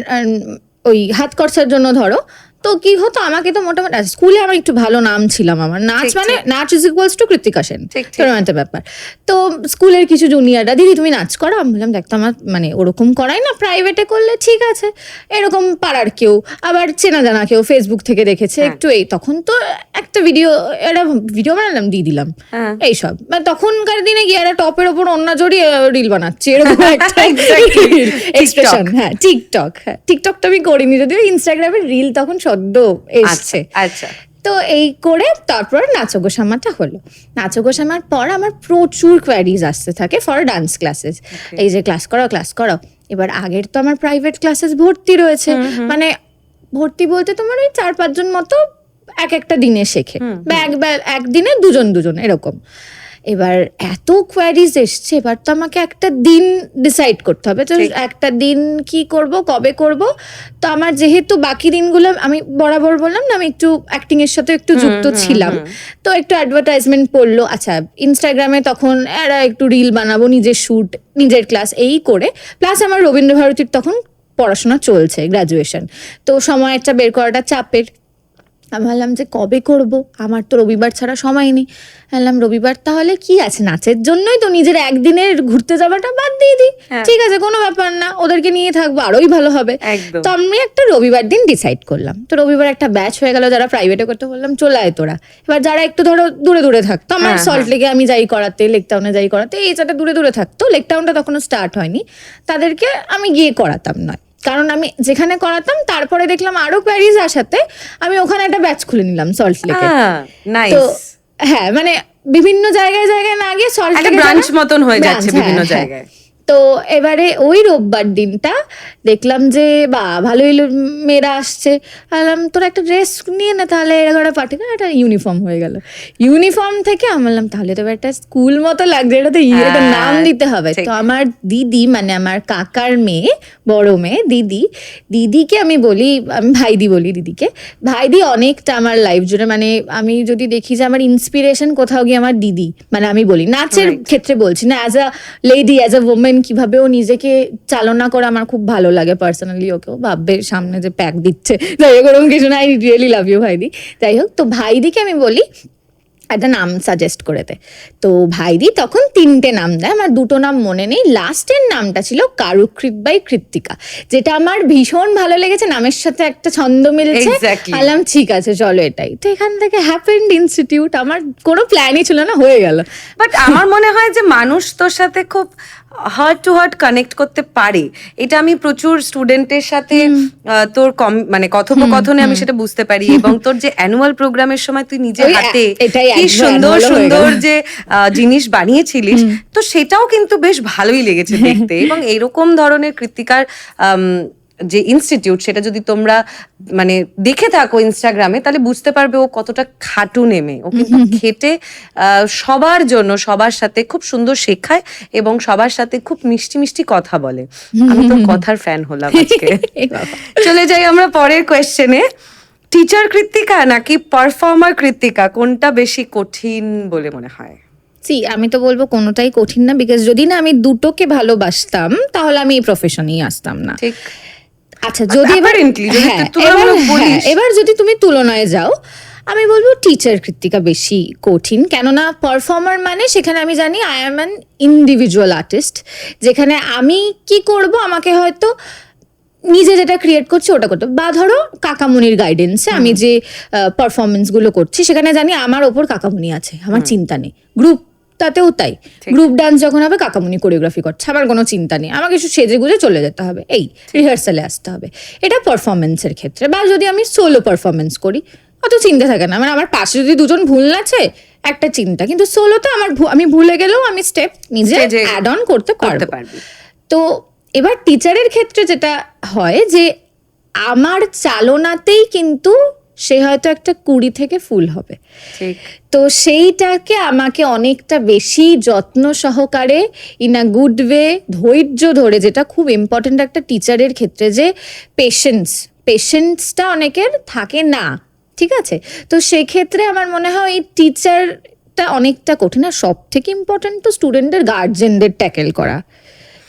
ওই হাত খরচার জন্য ধরো, তো কি হতো, আমাকে তো মোটামুটি স্কুলে আমার একটু ভালো নাম ছিলাম, আমার নাচ ঠিক, মানে নাচ is equals to Krittika Sen, ঠিক, ঠিক। এরকম একটা ব্যাপার। তো স্কুলের কিছু জুনিয়ররা, দিদি তুমি নাচ করো, আমি বললাম দেখতো আমার মানে ওরকম করাই না, প্রাইভেটে করলে ঠিক আছে। এরকম পাড়ার কেউ, আবার চেনা জানা কেউ ফেসবুক থেকে দেখেছে একটু, এই তখন তো একটা ভিডিও বানালাম দিয়ে দিলাম, হ্যাঁ। এইসব। মানে তখনকার দিনে গিয়ে একটা টপের ওপর ওন্না জড়িয়ে রিল বানাচ্ছে, এরকম একটা এক্সপ্রেশন। হ্যাঁ, টিকটকটা আমি করিনি, যদিও ইনস্টাগ্রামে রিল তখন সদ্য এসছে। আচ্ছা। তো এই করে তারপর নাচো গো শ্যামাটা হলো। নাচো গো শ্যামার পর আমার প্রচুর কোয়ারিজ আসতে থাকে ফর ডান্স ক্লাসেস, এই যে ক্লাস করো। এবার আগের তো আমার প্রাইভেট ক্লাসেস ভর্তি রয়েছে, মানে ভর্তি বলতে তোমার ওই 4-5 জন মতো এক একটা দিনে শেখে, বা একদিনে দুজন এরকম। এবার এত কোয়ারিজ এসছে, এবার তো আমাকে একটা দিন ডিসাইড করতে হবে, তো একটা দিন কি করব, কবে করব। তো আমার যেহেতু বাকি দিনগুলো আমি বরাবর বললাম না, আমি একটু অ্যাক্টিং এর সাথে একটু যুক্ত ছিলাম, তো একটু অ্যাডভার্টাইজমেন্ট পড়লো, আচ্ছা ইনস্টাগ্রামে তখন এরা একটু রিল বানাবো, নিজের শুট, নিজের ক্লাস, এই করে। প্লাস আমার রবীন্দ্রভারতীর তখন পড়াশোনা চলছে, গ্রাজুয়েশন, তো সময়টা বের করাটা চাপের। আমি ভাবলাম যে কবে করব, আমার তো রবিবার ছাড়া সময় নেই। ভাবলাম রবিবার তাহলে কি আছে, নাচের জন্যই তো, নিজের একদিনের ঘুরতে যাওয়াটা বাদ দিয়ে দিই, ঠিক আছে কোনো ব্যাপার না, ওদেরকে নিয়ে থাকবো, আরোই ভালো হবে। তো আমি একটা রবিবার দিন ডিসাইড করলাম। তো রবিবার একটা ব্যাচ হয়ে গেল, যারা প্রাইভেটে করতে বললাম চলে আয় তোরা। এবার যারা একটু ধরো দূরে থাকতো, আমার সল্ট লেকে আমি যাই করাতে, লেক টাউনে যাই করাতে, এই যারা দূরে থাকতো, লেক টাউনটা তখনও স্টার্ট হয়নি, তাদেরকে আমি গিয়ে করাতাম নয়, কারণ আমি যেখানে করাতাম তারপরে দেখলাম আরো কোয়ারিজ আসাতে আমি ওখানে একটা ব্যাচ খুলে নিলাম সল্ট লেকে। তো হ্যাঁ, মানে বিভিন্ন জায়গায় না গিয়ে সল্ট লেকে ব্রাঞ্চ মতন হয়ে যাচ্ছে বিভিন্ন জায়গায়। তো এবারে ওই রোববার দিনটা দেখলাম যে ভালোই মেয়েরা আসছে, বললাম তোরা একটা ড্রেস নিয়ে না, তাহলে এরকম পাঠিয়ে একটা ইউনিফর্ম হয়ে গেল। ইউনিফর্ম থেকে আমি বললাম তাহলে তো একটা স্কুল মতো লাগছে, এটা তো একটা নাম দিতে হবে। তো আমার দিদি, মানে আমার কাকার মেয়ে, বড় মেয়ে দিদিকে আমি বলি, আমি ভাইদি বলি দিদিকে, ভাইদি অনেকটা আমার লাইফ জুড়ে, মানে আমি যদি দেখি যে আমার ইন্সপিরেশন কোথাও গিয়ে আমার দিদি, মানে আমি বলি নাচের ক্ষেত্রে বলছি না, as a lady, as a women, কিভাবে ও নিজেকে চালনা করে আমার খুব ভালো লাগে পার্সোনালি। ওকেও ভাববে সামনে যে প্যাক দিচ্ছে, যাই হোক ওরকম কিছু না, আই রিয়েলি লাভ ইউ ভাইদি। যাই হোক, তো ভাইদিকে আমি বলি একটা নাম সাজেস্ট করে দে। তো ভাইদি তখন 3টে নাম দেয়, আমার 2টো নাম মনে নেই। লাস্টের নামটা ছিল কারুকৃত বাই কৃত্তিকা, যেটা আমার ভীষণ ভালো লেগেছে, নামের সাথে একটা ছন্দ মিলছে। বললাম ঠিক আছে চলো এটাই। তো এখান থেকে হ্যাপেন্ড ইনস্টিটিউট, আমার কোনো প্ল্যানই ছিল না, হয়ে গেল। বাট আমার মনে হয় যে মানুষ তোর সাথে খুব হার্ট টু হার্ট কানেক্ট করতে পারে, এটা আমি প্রচুর স্টুডেন্টের সাথে তোর মানে কথোপকথনে আমি সেটা বুঝতে পারি। এবং তোর যে অ্যানুয়াল প্রোগ্রামের সময় তুই নিজের হাতে কি সুন্দর যে জিনিস বানিয়েছিলিস, তো সেটাও কিন্তু বেশ ভালোই লেগেছে দেখতে। এবং এইরকম ধরনের কৃত্তিকার যে ইনস্টিটিউট, সেটা যদি তোমরা মানে দেখে থাকো ইনস্টাগ্রামে, তাহলে বুঝতে পারবে ও কতটা খাটু নেমে, ও কিন্তু খেটে সবার জন্য, সবার সাথে খুব সুন্দর শেখায় এবং সবার সাথে খুব মিষ্টি কথা বলে। আমি তোর কথার ফ্যান হলাম আজকে। চলে যাই আমরা পরের কোয়েশ্চেনে। টিচার কৃত্তিকা নাকি পারফর্মার কৃত্তিকা, কোনটা বেশি কঠিন বলে মনে হয়? আমি তো বলবো কোনোটাই কঠিন না, বিকজ যদি না আমি দুটোকে ভালোবাসতাম তাহলে আমি এই প্রফেশনেই আসতাম না। ঠিক। আচ্ছা, যদি এবার যদি তুমি তুলনায় যাও, আমি বলবো টিচার কৃত্তিকা বেশি কঠিন। কেননা পারফর্মার মানে সেখানে আমি জানি I am an individual artist, যেখানে আমি কি করব, আমাকে হয়তো নিজে যেটা ক্রিয়েট করছি ওটা করতে, বা ধরো কাকামুনির গাইডেন্সে আমি যে পারফরমেন্স গুলো করছি, সেখানে জানি আমার ওপর কাকামুনি আছে, আমার চিন্তা নেই। গ্রুপ তাতেও তাই, গ্রুপ ডান্স যখন হবে কাকামুনি কোরিওগ্রাফি করছে, আমার কোনো চিন্তা নেই, আমাকে একটু সেজে গুজে চলে যেতে হবে, এই রিহার্সালে আসতে হবে। এটা পারফরমেন্সের ক্ষেত্রে। বা যদি আমি সোলো পারফরমেন্স করি, অত চিন্তা থাকে না, মানে আমার পাশে যদি 2জন ভুল নাচে একটা চিন্তা, কিন্তু সোলোতে আমি ভুলে গেলেও আমি স্টেপ নিজে অ্যাড অন করতে পারবো। তো এবার টিচারের ক্ষেত্রে যেটা হয় যে আমার চালনাতেই কিন্তু সে হয়তো একটা 20 থেকে ফুল হবে, ঠিক। তো সেইটাকে আমাকে অনেকটা বেশি যত্ন সহকারে ইন আ গুড ওয়ে ধৈর্য ধরে, যেটা খুব ইম্পর্টেন্ট একটা টিচারের ক্ষেত্রে, যে পেশেন্সটা অনেকের থাকে না, ঠিক আছে? তো সেক্ষেত্রে আমার মনে হয় এই টিচারটা অনেকটা কঠিন। আর সব থেকে ইম্পর্টেন্ট তো স্টুডেন্টের গার্জেনদের ট্যাকেল করা,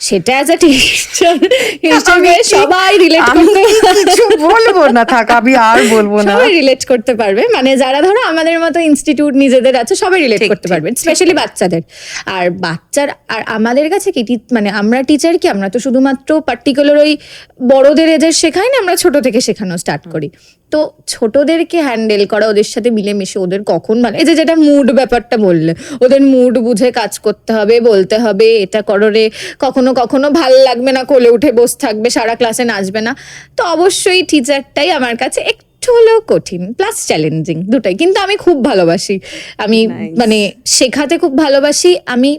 সেটা অ্যাজ আ টিচার হিসেবে সবাই রিলেট করতে কিছু বলবো না, থাক আমি আর বলবো না। সবাই রিলেট করতে পারবে, মানে যারা ধরো আমাদের মতো ইনস্টিটিউট নিজেদের আছে সবাই রিলেট ঠিক, করতে ঠিক, পারবে, স্পেশালি বাচ্চাদের। আর বাচ্চার আর আমাদের কাছে কি মানে আমরা টিচার কি, আমরা তো শুধুমাত্র পার্টিকুলার ওই বড়দের এজের শেখাই না, আমরা ছোট থেকে শেখানো স্টার্ট করি। তো ছোটদেরকে হ্যান্ডেল করা, ওদের সাথে মিলেমিশে ওদের কখন মানে এই যে যেটা মুড ব্যাপারটা বললে, ওদের মুড বুঝে কাজ করতে হবে, বলতে হবে এটা করো রে, কখনো কখনো ভাল লাগবে না, কোলে উঠে বসে থাকবে, সারা ক্লাসে নাচবে না। তো অবশ্যই টিচারটাই আমার কাছে একটু হলেও কঠিন প্লাস চ্যালেঞ্জিং, দুটাই। কিন্তু আমি খুব ভালোবাসি, আমি Nice. মানে শেখাতে খুব ভালোবাসি, আমি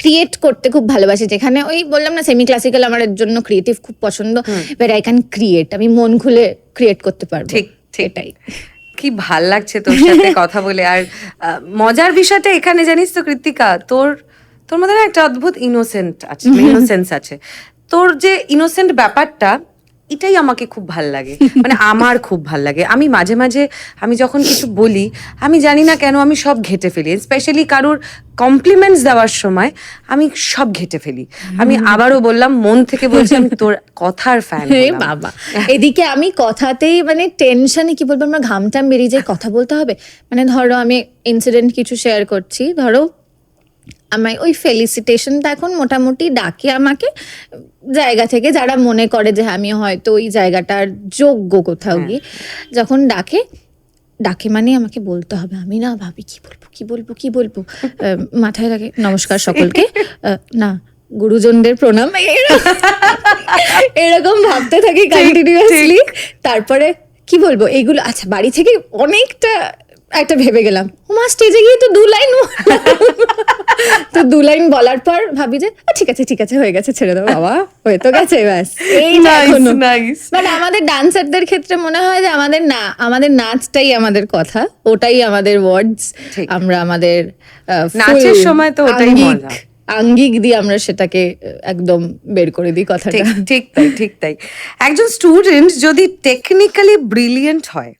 ক্রিয়েট করতে খুব ভালোবাসি, যেখানে ওই বললাম না সেমি ক্লাসিক্যাল আমার জন্য ক্রিয়েটিভ খুব পছন্দ, বাট আই ক্যান ক্রিয়েট, আমি মন খুলে ক্রিয়েট করতে পারবো। ঠিক, ঠিক। এটাই। কি ভাল লাগছে তোর সাথে কথা বলে। আর মজার বিষয়টা এখানে জানিস তো কৃত্তিকা, তোর মধ্যে না একটা অদ্ভুত ইনোসেন্স আছে। তোর যে ইনোসেন্ট ব্যাপারটা, এটাই আমাকে খুব ভাল লাগে, মানে আমার খুব ভাল লাগে। আমি মাঝে মাঝে আমি যখন কিছু বলি, আমি জানি না কেন আমি সব ঘেটে ফেলি, স্পেশালি কারুর কমপ্লিমেন্টস দেওয়ার সময় আমি সব ঘেটে ফেলি। আমি আবারও বললাম, মন থেকে বলছি, আমি তোর কথার ফ্যান। বাবা, এদিকে আমি কথাতেই মানে টেনশনে কি বলবো, আমার ঘামটাম বেরিয়ে যায়, কথা বলতে হবে। মানে ধরো আমি ইনসিডেন্ট কিছু শেয়ার করছি, ধরো আমায় ওই ফেলিসিটেশনটা এখন মোটামুটি ডাকে আমাকে জায়গা থেকে, যারা মনে করে যে আমি হয়তো ওই জায়গাটার যোগ্য কোথাও গিয়ে, যখন ডাকে মানে আমাকে বলতে হবে, আমি না ভাবি কি বলবো মাথায় রাখে নমস্কার সকলকে, না গুরুজনদের প্রণাম, এরকম ভাবতে থাকি কন্টিনিউয়াসলি। তারপরে কি বলবো এইগুলো, আচ্ছা বাড়ি থেকে অনেকটা একটা ভেবে গেলাম, মা স্টেজে গিয়ে তো 2 লাইন তো 2 লাইন বলার পর ভাবি যে ঠিক আছে হয়ে গেছে, ছেড়ে দাও বাবা, হয়ে তো গেছে ব্যাস। এই মানে আমাদের ডান্সারদের ক্ষেত্রে মনে হয় যে আমাদের নাচটাই আমাদের কথা, ওটাই আমাদের ওয়ার্ডস, আমরা আমাদের নাচের সময় তো ওটাই মজা, আঙ্গিক দিয়ে আমরা সেটাকে একদম বের করে দিই কথাটা। ঠিক তাই। একজন স্টুডেন্ট যদি টেকনিক্যালি ব্রিলিয়েন্ট হয়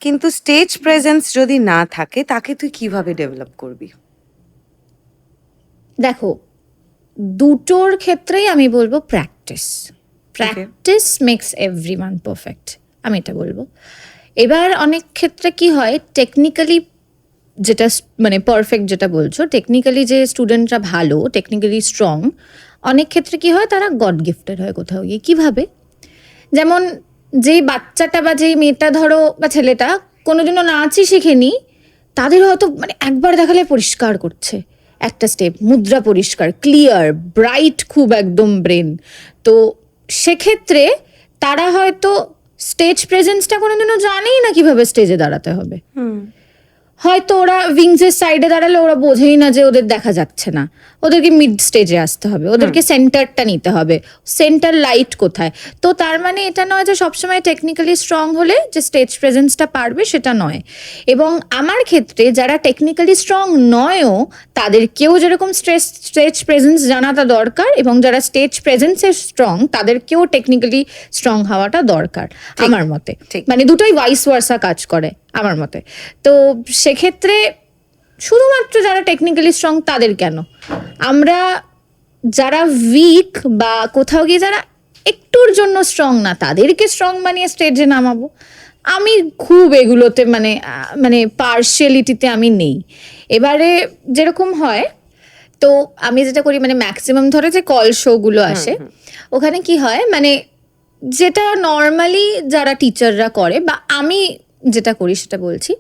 কিন্তু স্টেজ প্রেজেন্স যদি না থাকে, তাকে তুই কিভাবে ডেভেলপ করবি? দেখো, দুটোর ক্ষেত্রেই আমি বলবো প্র্যাকটিস মেক্স এভরিওয়ান পারফেক্ট, আমি এটা বলবো। এবার অনেক ক্ষেত্রে কি হয়, টেকনিক্যালি যেটা মানে পারফেক্ট যেটা বলছো, টেকনিক্যালি যে স্টুডেন্টরা ভালো, টেকনিক্যালি স্ট্রং, অনেক ক্ষেত্রে কি হয়, তারা গড গিফটেড হয় কোথাও গিয়ে। কিভাবে? যেমন যেই বাচ্চাটা বা যেই মেয়েটা ধরো বা ছেলেটা কোনোদিনও নাচই শেখেনি, তাদের হয়তো মানে একবার দেখালে পরিষ্কার করছে একটা স্টেপ, মুদ্রা পরিষ্কার, ক্লিয়ার, ব্রাইট, খুব একদম ব্রেন। তো সেক্ষেত্রে তারা হয়তো স্টেজ প্রেজেন্সটা কোনোদিনও জানেই না কিভাবে স্টেজে দাঁড়াতে হবে। হয়তো ওরা উইংসের সাইডে দাঁড়ালে ওরা বোঝেই না যে ওদের দেখা যাচ্ছে না, ওদেরকে মিড স্টেজে আসতে হবে, ওদেরকে সেন্টারটা নিতে হবে, সেন্টার লাইট কোথায়। তো তার মানে এটা নয় যে সবসময় টেকনিক্যালি স্ট্রং হলে যে স্টেজ প্রেজেন্সটা পারবে, সেটা নয়। এবং আমার ক্ষেত্রে যারা টেকনিক্যালি স্ট্রং নয়ও, তাদেরকেও যেরকম স্টেজ প্রেজেন্স জানাটা দরকার, এবং যারা স্টেজ প্রেজেন্সে স্ট্রং তাদেরকেও টেকনিক্যালি স্ট্রং হওয়াটা দরকার আমার মতে। মানে দুটোই ভাইস ভার্সা কাজ করে আমার মতে। তো সেক্ষেত্রে শুধুমাত্র যারা টেকনিক্যালি স্ট্রং তাদের কেন, আমরা যারা উইক বা কোথাও গিয়ে যারা একটুর জন্য স্ট্রং না, তাদেরকে স্ট্রং বানিয়ে স্টেজে নামাবো। আমি খুব এগুলোতে মানে পার্শিয়ালিটিতে আমি নেই। এবারে যেরকম হয়, তো আমি যেটা করি, মানে ম্যাক্সিমাম ধরে যে কল শোগুলো আসে, ওখানে কি হয়, মানে যেটা নর্মালি যারা টিচাররা করে বা আমি যেটা করি সেটা বলছি,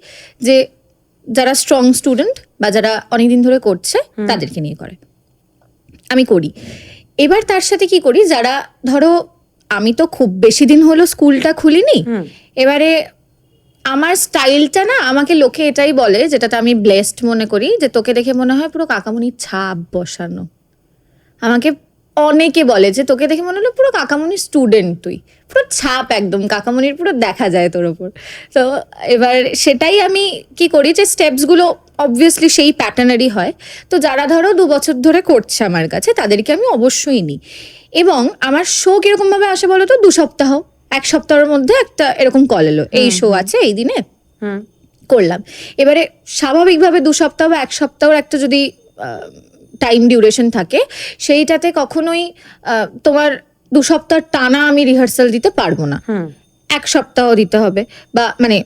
যে যারা স্ট্রং স্টুডেন্ট বা যারা অনেকদিন ধরে করছে তাদেরকে নিয়ে করে, আমি করি। এবার তার সাথে কি করি, যারা ধরো আমি তো খুব বেশি দিন হলো স্কুলটা খুলিনি, এবারে আমার স্টাইলটা না, আমাকে লোকে এটাই বলে, যেটাতে আমি ব্লেসড মনে করি, যে তোকে দেখে মনে হয় পুরো কাকামুনির ছাপ বসানো। আমাকে অনেকে বলে যে তোকে দেখে মনে হলো পুরো কাকামণির স্টুডেন্ট, তুই পুরো ছাপ একদম কাকামণির পুরো দেখা যায় তোর ওপর। তো এবার সেটাই আমি কি করি যে স্টেপসগুলো অবভিয়াসলি সেই প্যাটার্নেরই হয়। তো যারা ধরো 2 বছর ধরে করছে আমার কাছে তাদেরকে আমি অবশ্যই নিই। এবং আমার শো কিরকমভাবে আসে বলো তো, 2 সপ্তাহ 1 সপ্তাহের মধ্যে একটা এরকম কল এলো, এই শো আছে এই দিনে, করলাম। এবারে স্বাভাবিকভাবে 2 সপ্তাহ বা 1 সপ্তাহের একটা যদি টাইম ডিউরেশন থাকে, সেইটাতে কখনোই তোমার 2 সপ্তাহ টানা আমি রিহার্সাল দিতে পারবো না। 1 সপ্তাহ দিতে হবে, বা মানে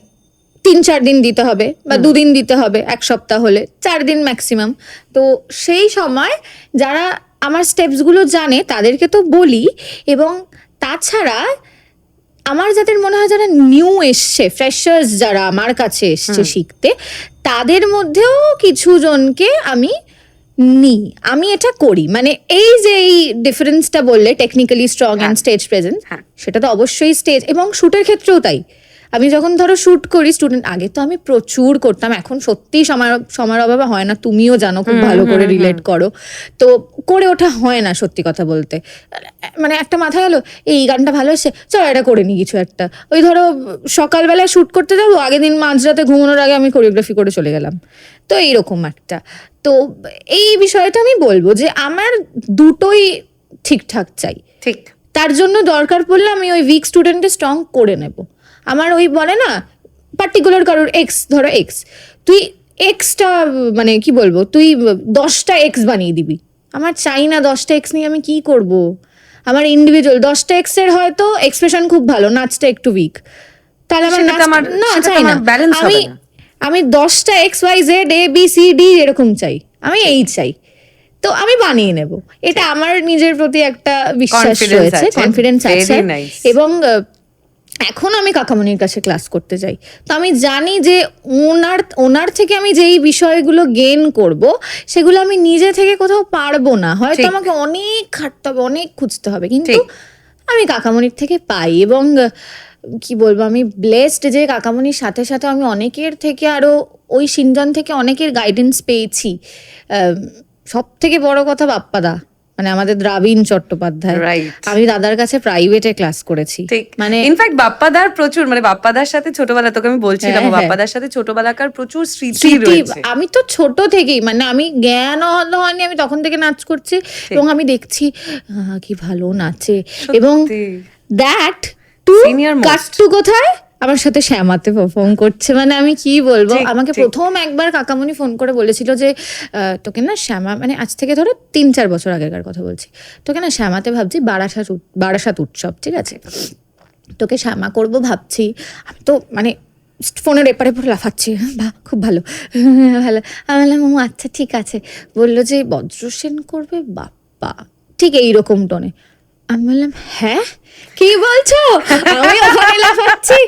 3-4 দিন দিতে হবে, বা 2 দিন দিতে হবে, 1 সপ্তাহ হলে 4 দিন ম্যাক্সিমাম। তো সেই সময় যারা আমার স্টেপসগুলো জানে তাদেরকে তো বলি। এবং তাছাড়া আমার যাদের মনে হয় যারা নিউ এসছে, ফ্রেশার্স যারা আমার কাছে এসছে শিখতে, তাদের মধ্যেও কিছু জনকে আমি নিই। আমি এটা করি, মানে এই যে এই ডিফারেন্সটা বললে technically strong and stage presence, সেটা তো অবশ্যই স্টেজ এবং শুটের ক্ষেত্রেও তাই। আমি যখন ধরো শুট করি স্টুডেন্ট, আগে তো আমি প্রচুর করতাম, এখন সত্যি সময়ের অভাবে হয় না, তুমিও জানো খুব ভালো করে রিলেট করো, তো করে ওঠা হয় না সত্যি কথা বলতে। মানে একটা মাথায় গেলো এই গানটা ভালো এসছে, চলো এটা করে নি কিছু একটা। ওই ধরো সকালবেলায় শুট করতে যাবো, আগের দিন মাঝরাতে ঘুমানোর আগে আমি কোরিওগ্রাফি করে চলে গেলাম, তো এইরকম একটা। তো এই বিষয়টা আমি বলবো যে আমার দুটোই ঠিকঠাক চাই। ঠিক, তার জন্য দরকার পড়লে আমি ওই উইক স্টুডেন্টকে স্ট্রং করে নেব। আমার ওই বলে না পার্টিকুলার কারোর এক্স, ধরো এক্স, তুই এক্সটা মানে কি বলবো, তুই 10টা এক্স বানিয়ে দিবি, আমার চাই না 10টা এক্স নিয়ে আমি কি করব। আমার ইন্ডিভিজুয়াল 10টা এক্স এর হয়তো এক্সপ্রেশন খুব ভালো, নাচটা একটু উইক, তাহলে আমার না চাই না। আমি 10টা x Y Z A B C D এরকম চাই, আমি এই চাই, তো আমি বানিয়ে নেব। এটা আমার নিজের প্রতি একটা বিশ্বাস রয়েছে, কনফিডেন্স আছে। এবং এখন আমি কাকামণির কাছে ক্লাস করতে যাই, তো আমি জানি যে ওনার থেকে আমি যেই বিষয়গুলো গেইন করব সেগুলো আমি নিজে থেকে কোথাও পারবো না, হয়তো আমাকে অনেক খাটতে হবে, অনেক খুঁজতে হবে, কিন্তু আমি কাকামণির থেকে পাই। এবং কি বলবো, আমি ব্লেসড যে কাকামণির সাথে সাথে আমি অনেকের থেকে, আরো ওই সিনজন থেকে অনেকের গাইডেন্স পেয়েছি। সব থেকে বড় কথা বাপ্পাদা, মানে আমাদের দ্রাবিণ চট্টোপাধ্যায়, আমি দাদার কাছে প্রাইভেটে ক্লাস করেছি। মানে ইনফ্যাক্ট বাপ্পাদার প্রচুর, মানে বাপ্পাদার সাথে ছোটবেলা, তোকে আমি বলছিলাম বাপ্পাদার সাথে ছোটবেলাকার প্রচুর স্মৃতি রয়েছে। আমি তো ছোট থেকেই, মানে আমি জ্ঞান হয়নি, আমি তখন থেকে নাচ করছি এবং আমি দেখছি কি ভালো নাচে। এবং দ্যাট টু কাট্টু কোথায় আমার সাথে শ্যামাতে পারফর্ম করছে, মানে আমি কি বলবো। আমাকে প্রথম একবার কাকামণি ফোন করে বলেছিল যে তোকে না শ্যামা, মানে আজ থেকে ধরো 3-4 বছর আগেকার কথা বলছি, তোকে না শ্যামাতে ভাবছি, বারাসাত উৎসব, ঠিক আছে, তোকে শ্যামা করবো ভাবছি। আমি তো মানে ফোনের এপারে পরে লাফাচ্ছি, বাহ খুব ভালো ভালো। আমি বললাম আচ্ছা ঠিক আছে। বললো যে বজ্রসেন করবে বাপ্পা, ঠিক এইরকম টোনে। আমি বললাম হ্যাঁ কি বলছো, আমি ওখানে লাফাচ্ছি,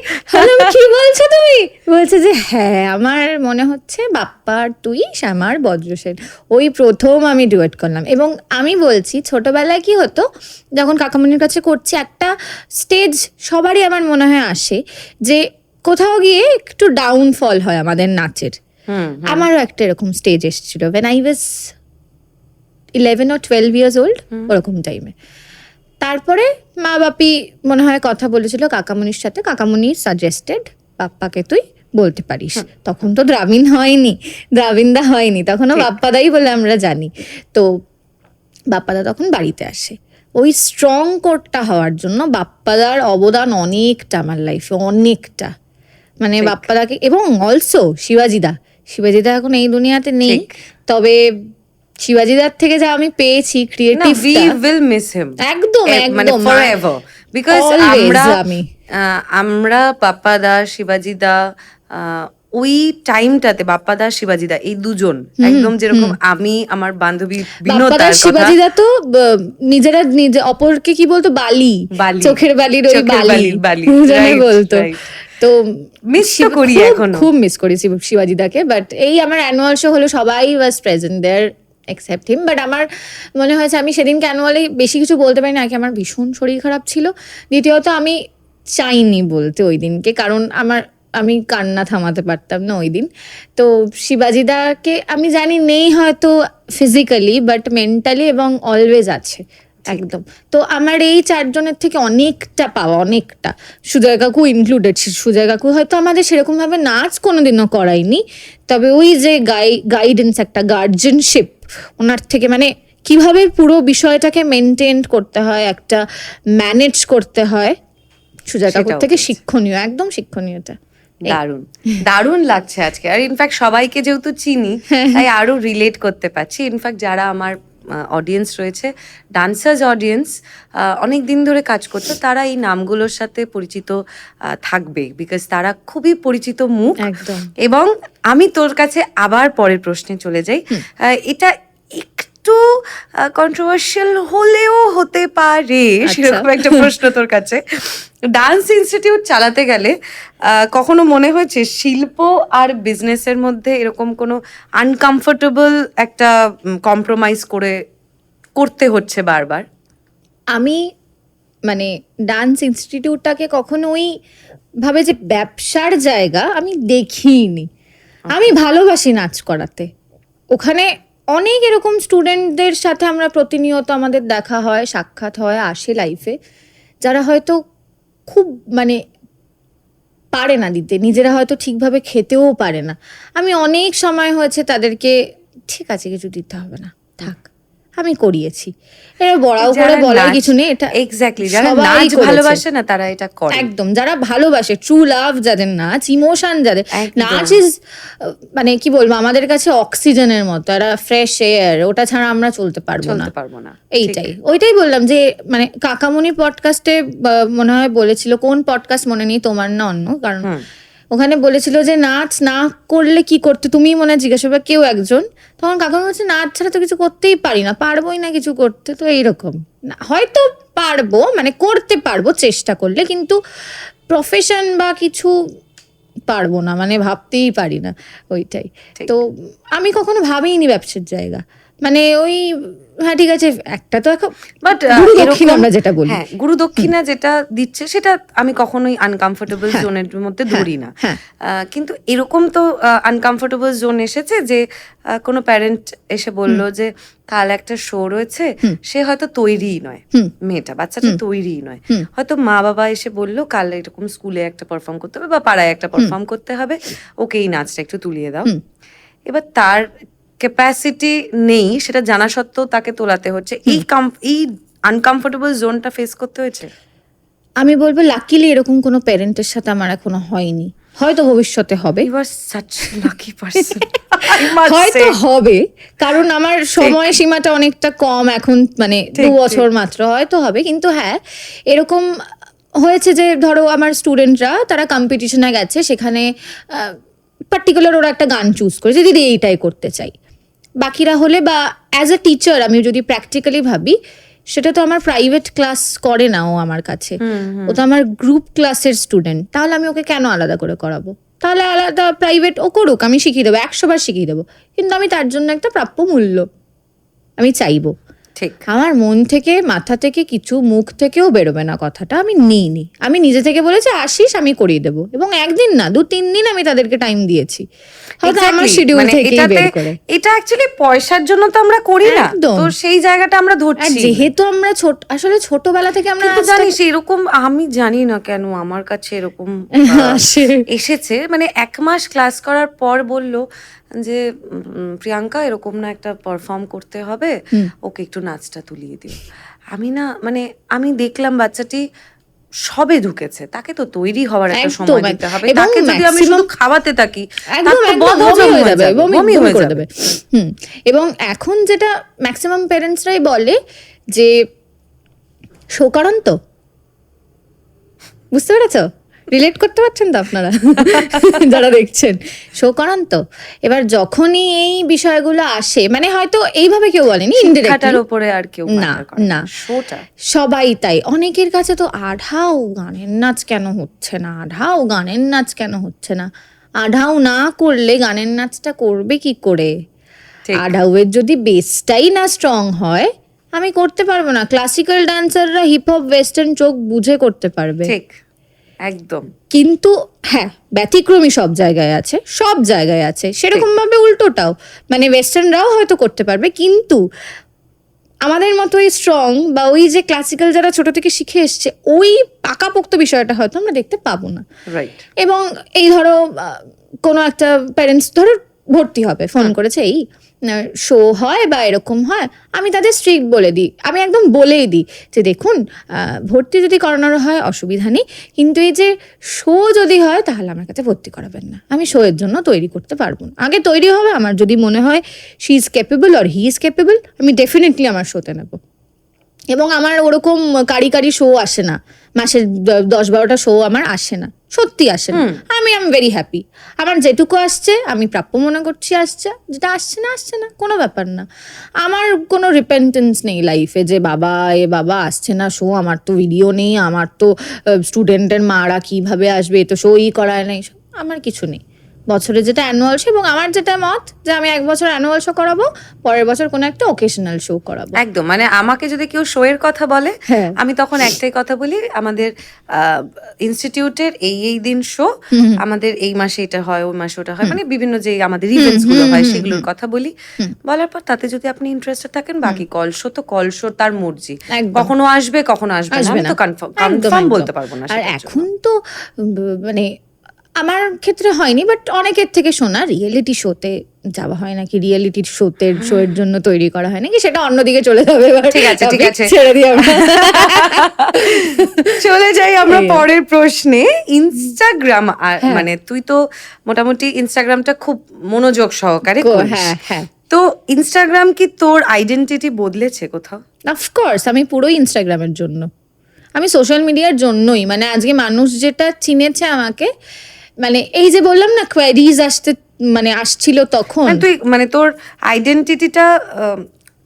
কি বলছো তুমি? বলছে যে হ্যাঁ আমার মনে হচ্ছে বাপ্পা আর তুই শ্যামার বজ্রসেন। ওই প্রথম আমি ডুয়েট করলাম। এবং আমি বলছি ছোটবেলায় কি হতো, যখন কাকামণির কাছে করছি, একটা স্টেজ সবারই আমার মনে হয় আসে যে কোথাও গিয়ে একটু ডাউনফল হয় আমাদের নাচের। আমারও একটা এরকম স্টেজ এসেছিল when I was 11 or 12 years old, ওরকম টাইমে। তারপরে মা বাপি মনে হয় কথা বলেছিল কাকামণির সাথে, কাকামণি সাজেস্টেড বাপ্পাকে তুই বলতে পারিস। তখন তো দ্রাবিন্দা হয়নি, তখনও বাপ্পাদাই বলে আমরা জানি। তো বাপ্পাদা তখন বাড়িতে আসে, ওই স্ট্রং কোরটা হওয়ার জন্য বাপ্পাদার অবদান অনেকটা আমার লাইফে, অনেকটা। মানে বাপ্পাদাকে, এবং অলসো শিবাজিদা এখন এই দুনিয়াতে নেই, তবে শিবাজিদার থেকে যা আমি পেয়েছি creative, we will miss him একদম forever, because আমরা বাপ্পাদা শিবাজিদা ওই টাইমটাতে, বাপ্পাদা শিবাজিদা এই দুজন একদম যেরকম আমি আমার বান্ধবী বিনোদার কথা, শিবাজিদা তো নিজেরা নিজে অপরকে কি বলতো, বালি, চোখের বালির ওই বালি বলতো। তো মিস করি, এখন খুব মিস করি শিবাজিদাকে। বাট এই আমার অ্যানুয়াল শো হলো, সবাই was present there except him. But আমার মনে হয়েছে আমি সেদিনকে অ্যানুয়ালি বেশি কিছু বলতে পারি না, কি আমার ভীষণ শরীর খারাপ ছিল, দ্বিতীয়ত আমি চাইনি বলতে ওই দিনকে, কারণ আমি কান্না থামাতে পারতাম না ওই দিন। তো শিবাজিদাকে আমি জানি নেই হয়তো ফিজিক্যালি, বাট মেন্টালি এবং অলওয়েজ আছে একদম। তো আমার এই 4 জনের থেকে অনেকটা পাওয়া, অনেকটা। সুজয় কাকু ইনক্লুডেড। সুজয় কাকু হয়তো আমাদের সেরকম ভাবে নাচ কোনোদিনও করায়নি, তবে ওই যে গাইডেন্স, একটা গার্জেনশিপ ওনার থেকে, মানে কিভাবে পুরো বিষয়টাকে মেনটেন করতে হয়, একটা ম্যানেজ করতে হয়, সুজয় কাকুর সেটাও থেকে পেয়েছি। শিক্ষণীয়, একদম শিক্ষণীয়টা। দারুণ দারুণ লাগছে আজকে। আর ইনফ্যাক্ট সবাইকে যেহেতু চিনি তাই আরো রিলেট করতে পারছি। ইনফ্যাক্ট যারা আমার অডিয়েন্স রয়েছে, ডান্সার্স অডিয়েন্স, অনেক দিন ধরে কাজ করছে, তারা এই নামগুলোর সাথে পরিচিত থাকবে, বিকজ তারা খুবই পরিচিত মুখ। একদম। এবং আমি তোর কাছে আবার পরের প্রশ্নে চলে যাই। এটা একটু কন্ট্রোভার্সিয়াল হলেও হতে পারে, সেরকম একটা প্রশ্ন তোর কাছে। ডান্স ইনস্টিটিউট চালাতে গেলে কখনো মনে হয়েছে শিল্প আর বিজনেসের মধ্যে এরকম কোনো আনকমফোর্টেবল একটা কম্প্রোমাইজ করতে হচ্ছে বারবার? আমি মানে ডান্স ইনস্টিটিউটটাকে কখনো ওই ভাবে যে ব্যবসার জায়গা আমি দেখিনি। আমি ভালোবাসি নাচ করাতে। ওখানে অনেক এরকম স্টুডেন্টদের সাথে আমরা প্রতিনিয়ত আমাদের দেখা হয়, সাক্ষাৎ হয়, আসে লাইফে, যারা হয়তো খুব মানে পারে না দিতে, নিজেরা হয়তো ঠিকভাবে খেতেও পারে না। আমি অনেক সময় হয়েছে তাদেরকে, ঠিক আছে কিছু দিতে হবে না, থাক, আমি করিয়েছি। এটা বড়াও করে বলার কিছু নেই, এটা এক্স্যাক্টলি যারা সবাই নাচ করেছে। ভালোবাসে না তারা এটা করে। একদম, যারা ভালোবাসে, ট্রু লাভ যাদের, নাচ ইমোশন যাদের, একদম। নাচ ইজ মানে কি বলবো, আমাদের কাছে অক্সিজেনের মতো, একটা ফ্রেশ এয়ার, ওটা ছাড়া আমরা চলতে পারবো না। এইটাই, ওইটাই বললাম যে মানে কাকামুনি পডকাস্টে মনে হয় বলেছিল, কোন পডকাস্ট মনে নেই, তোমার না অন্য, কারণ ওখানে বলেছিল যে নাচ না করলে কি করতে, তুমি মনে হয় জিজ্ঞাসা করবে কেউ একজন, তখন কাকামুনি বলছে নাচ ছাড়া তো কিছু করতেই পারি না, পারবোই না কিছু করতে। তো এইরকম হয়তো পারবো, মানে করতে পারবো চেষ্টা করলে, কিন্তু প্রফেশন বা কিছু পারবো না, মানে ভাবতেই পারি না ওইটাই। তো আমি কখনো ভাবিনি ব্যবসার জায়গা, মানে ওই হ্যাঁ ঠিক আছে একটা তো এখন, বাট গুরু দক্ষিণা আমরা যেটা বলি, হ্যাঁ গুরু দক্ষিণা যেটা দিচ্ছে সেটা আমি কখনোই আনকমফোর্টেবল জোনের মধ্যে ধরি না। কিন্তু এরকম তো আনকমফোর্টেবল জোন এসেছে যে কোনো প্যারেন্ট এসে বলল যে কাল একটা শো রয়েছে, সে হয়তো তৈরিই নয়, মেয়েটা বাচ্চাটা তৈরিই নয়, হয়তো মা বাবা এসে বললো কাল এরকম স্কুলে একটা পারফর্ম করতে হবে বা পাড়ায় একটা পারফর্ম করতে হবে, ওকে এই নাচটা একটু তুলিয়ে দাও। এবার তার ক্যাপাসিটি নেই সেটা জানা সত্ত্বেও তাকে তোলাতে হচ্ছে। এই আনকমফোর্টেবল জোনটা ফেস করতে হয়েছে। আমি বলবো লাকিলি এরকম কোনো প্যারেন্টের সাথে আমার এখনো হয়নি, হয়তো ভবিষ্যতে হবে। You are such lucky person. হয়তো হবে, কারণ আমার সময় সীমাটা অনেকটা কম এখন, মানে 2 বছর মাত্র, হয়তো হবে। কিন্তু হ্যাঁ এরকম হয়েছে যে ধরো আমার স্টুডেন্টরা তারা কম্পিটিশনে গেছে, সেখানে পার্টিকুলার ওরা একটা গান চুজ করেছে, দিদি এইটাই করতে চাই। বাকিরা হলে বা অ্যাজ এ টিচার আমি যদি প্র্যাকটিক্যালি ভাবি, সেটা তো আমার প্রাইভেট ক্লাস করে না ও আমার কাছে, ও তো আমার গ্রুপ ক্লাসের স্টুডেন্ট, তাহলে আমি ওকে কেন আলাদা করে করাবো? তাহলে আলাদা প্রাইভেট ও করুক, আমি শিখিয়ে দেবো, 100 বার শিখিয়ে দেবো, কিন্তু আমি তার জন্য একটা প্রাপ্য মূল্য আমি চাইবো। ঠিক, আমার মন থেকে, মাথা থেকে, কিছু মুখ থেকেও বেরোবে না কথাটা, আমি নিইনি। আমি নিজে থেকে বলেছি আসিস আমি করিয়ে দেবো, এবং একদিন না 2-3 দিন আমি তাদেরকে টাইম দিয়েছি, হয়তো আমার শিডিউল থেকে বের করে। এটা অ্যাকচুয়ালি পয়সার জন্য তো আমরা করি না, একদম। তো সেই জায়গাটা আমরা আর ধরছি। যেহেতু আমরা আসলে ছোটবেলা থেকে আমরা কিন্তু জানিস এরকম আমি জানি না কেন আমার কাছে এরকম এসেছে, মানে 1 মাস ক্লাস করার পর বলল যে প্রিয়াঙ্কা এরকম না একটা পারফর্ম করতে হবে, ওকে একটু নাচটা তুলিয়ে দিও। আমি না মানে আমি দেখলাম বাচ্চাটি সবে ঢুকেছে, তাকে তো তৈরি হওয়ার একটা সময় দিতে হবে, তাকে যদি আমি শুধু খাওয়াতে থাকি বমি হয়ে যাবে। এবং এখন যেটা ম্যাক্সিমাম প্যারেন্টসরাই বলে যে শোকারণ, তো বুঝতে পেরেছো, রিলেট করতে পারছেন তো আপনারা যারা দেখছেন, শোকারণ তো। এবার যখনই এই বিষয়গুলো আসে, মানে হয়তো এইভাবে কেউ বলেনি, ইনডিরেক্টলির উপরে আর কেউ না না সবাই তাই, অনেকের কাছে তো আঢাও গানের নাচ কেন হচ্ছে না, আঢাও গানের নাচ কেন হচ্ছে না, আঢাও না করলে গানের নাচটা করবে কি করে? আঢাউয়ের যদি বেসটাই না স্ট্রং হয় আমি করতে পারবো না। ক্লাসিক্যাল ডান্সাররা হিপ হপ ওয়েস্টার্ন চোখ বুঝে করতে পারবে, ঠিক একদম। কিন্তু হ্যাঁ ব্যতিক্রমী সব জায়গায় আছে, সব জায়গায় আছে, সেরকম ভাবে উল্টোটাও, মানে ওয়েস্টার্নরাও হয়তো করতে পারবে, কিন্তু আমাদের মতোই স্ট্রং বা ওই যে ক্লাসিক্যাল যারা ছোট থেকে শিখে এসছে ওই পাকাপোক্ত বিষয়টা হয়তো আমরা দেখতে পাবো না। রাইট। এবং এই ধরো কোনো একটা প্যারেন্টস ধরো ভর্তি হবে, ফোন করেছে, এই শো হয় বা এরকম হয়, আমি তাদের স্ট্রিক্ট বলে দিই, আমি একদম বলেই দিই যে দেখুন ভর্তি যদি করানোর হয় অসুবিধা নেই, কিন্তু এই যে শো যদি হয় তাহলে আমার কাছে ভর্তি করাবেন না, আমি শো এর জন্য তৈরি করতে পারবো না। আগে তৈরি হবে, আমার যদি মনে হয় she is capable or he is capable, আমি ডেফিনেটলি আমার শোতে নেবো। এবং আমার ওরকম কারি শো আসে না, মাসে 10-12টা শো আমার আসে না, সত্যি আসে না। আমি এম ভেরি হ্যাপি, আমার যেটুকু আসছে আমি প্রাপ্য মনে করছি আসছে, যেটা আসছে না কোনো ব্যাপার না। আমার কোনো রিপেন্টেন্স নেই লাইফে যে বাবা আসছে না শো, আমার তো ভিডিও নেই, আমার তো স্টুডেন্টের মারা কিভাবে আসবে, এ তো শোই করায় নাই, আমার কিছু নেই। বছরে যেটা অ্যানুয়াল শো, এবং আমার যেটা মত যে আমি 1 বছর অ্যানুয়াল শো করাবো, পরের বছর কোনো একটা ওকেশনাল শো করাবো। একদম, মানে আমাকে যদি কেউ শো এর কথা বলে, হ্যাঁ। আমি তখন একটাই কথা বলি, আমাদের ইনস্টিটিউটের এই দিন শো, আমাদের এই মাসে এটা হয়, ওই মাসে ওটা হয়, মানে বিভিন্ন যে আমাদের ইভেন্টস গুলো হয় সেগুলোর কথা বলি। বলার পর তাতে যদি আপনি ইন্টারেস্টেড থাকেন, বাকি কল শো তার মর্জি, কখনো আসবে কখনো আসবে না, আমি তো কনফার্ম বলতে পারবো না। আর এখন তো মানে আমার ক্ষেত্রে হয়নি, বাট অনেকের থেকে শোনা রিয়েলিটি শোতে যাওয়া হয় নাকি, রিয়েলিটি শো এর জন্য তৈরি করা হয় নাকি, সেটা অন্যদিকে চলে যাবে। ঠিক আছে ছেড়ে দিই আমরা, চলে যাই আমরা পরের প্রশ্নে। ইনস্টাগ্রাম, মানে তুই তো মোটামুটি ইনস্টাগ্রামটা খুব মনোযোগ সহকারে করিস, হ্যাঁ। তো ইনস্টাগ্রাম কি তোর আইডেন্টিটি বদলেছে কোথাও? অফকোর্স, আমি পুরোই ইনস্টাগ্রামের জন্য, আমি সোশ্যাল মিডিয়ার জন্যই, মানে আজকে মানুষ যেটা চিনেছে আমাকে, মানে এই যে বললাম না কোয়ারিজ আসছিল তখন, তুই মানে তোর আইডেন্টিটিটা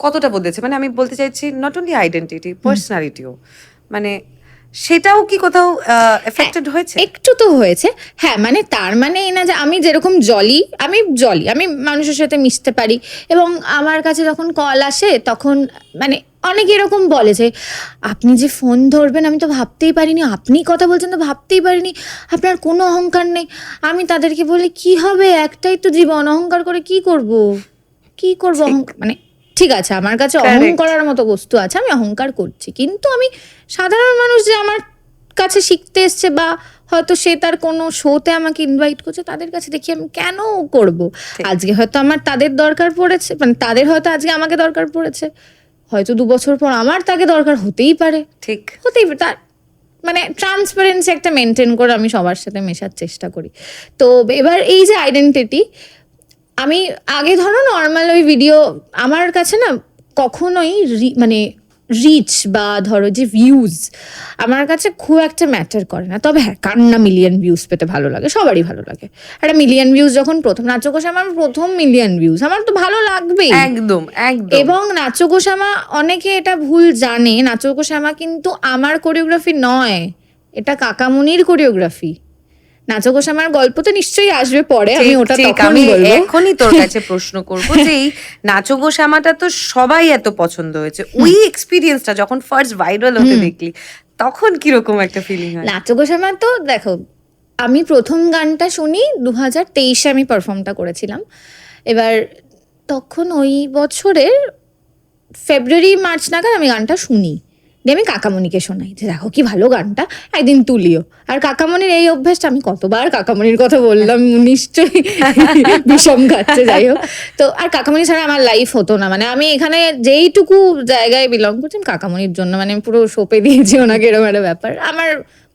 কতটা বদলেছে, মানে আমি বলতে চাইছি নট অনলি আইডেন্টিটি, পার্সোনালিটিও, মানে সেটাও কি কোথাও এফেক্টেড হয়েছে? একটু তো হয়েছে, হ্যাঁ। মানে তার মানে এই না যে আমি যেরকম জলি, আমি মানুষের সাথে মিশতে পারি, এবং আমার কাছে যখন কল আসে তখন মানে অনেকে এরকম বলে যে আপনি যে ফোন ধরবেন আমি তো ভাবতেই পারিনি, আপনি কথা বলছেন তো ভাবতেই পারিনি, আপনার কোনো অহংকার নেই। আমি তাদেরকে বলি কি হবে, একটাই তো জীবন, অহংকার করে কি করব মানে ঠিক আছে, আমার কাছে অহংকারের মতো বস্তু আছে, আমি অহংকার করছি, কিন্তু আমি সাধারণ মানুষ যে আমার কাছে শিখতে এসছে, বা হয়তো সে তার কোনো শোতে আমাকে ইনভাইট করছে, তাদের কাছে দেখি আমি কেন করব। আজকে হয়তো আমার তাদের দরকার পড়েছে, মানে তাদের হয়তো আজকে আমাকে দরকার পড়েছে, হয়তো 2 বছর পর আমার তাকে দরকার হতেই পারে, ঠিক হতেই পারে। তার মানে ট্রান্সপারেন্সি একটা মেনটেন করে আমি সবার সাথে মেশার চেষ্টা করি। তো এবার এই যে আইডেন্টিটি, আমি আগে ধরো নর্মাল ওই ভিডিও, আমার কাছে না কখনোই মানে রিচ বা ধরো যে ভিউজ আমার কাছে খুব একটা ম্যাটার করে না। তবে হ্যাঁ, কান্না মিলিয়ন ভিউজ পেতে ভালো লাগে, সবারই ভালো লাগে। একটা মিলিয়ন ভিউজ যখন প্রথম নাচকোষামা, আমার প্রথম মিলিয়ন ভিউজ, আমার তো ভালো লাগবেই, একদম। এবং নাচকোষামা, অনেকে এটা ভুল জানে, নাচকোষামা কিন্তু আমার কোরিওগ্রাফি নয়, এটা কাকামুনির কোরিওগ্রাফি। নাচকোষামার গল্প তো নিশ্চয়ই আসবে পরে, আমি ওটা তখন বলবো। এখনই তোর কাছে প্রশ্ন করবো যে এই নাচগোসামাটা তো সবাই এত পছন্দ হয়েছে, ওই এক্সপিরিয়েন্সটা যখন ফার্স্ট ভাইরাল হতে দেখলি তখন কিরকম একটা ফিলিং হয়? নাচগোসামা তো দেখো, আমি প্রথম গানটা শুনি 2023-এ আমি পারফর্মটা করেছিলাম। এবার তখন ওই বছরের ফেব্রুয়ারি-মার্চ নাগাদ আমি গানটা শুনি, দিয়ে আমি কাকামণিকে শোনাই যে দেখো কি ভালো গানটা, একদিন তুলিও। আর কাকামণির এই অভ্যাসটা, আমি কতবার কাকামণির কথা বললাম, নিশ্চয়ই বিষম খাচ্ছে, যাই হোক। তো আর কাকামণি ছাড়া আমার লাইফ হতো না, মানে আমি এখানে যেইটুকু জায়গায় বিলং করছি কাকামণির জন্য, মানে পুরো সোপে দিয়েছি ওনাকে, এরকম একটা ব্যাপার। আমার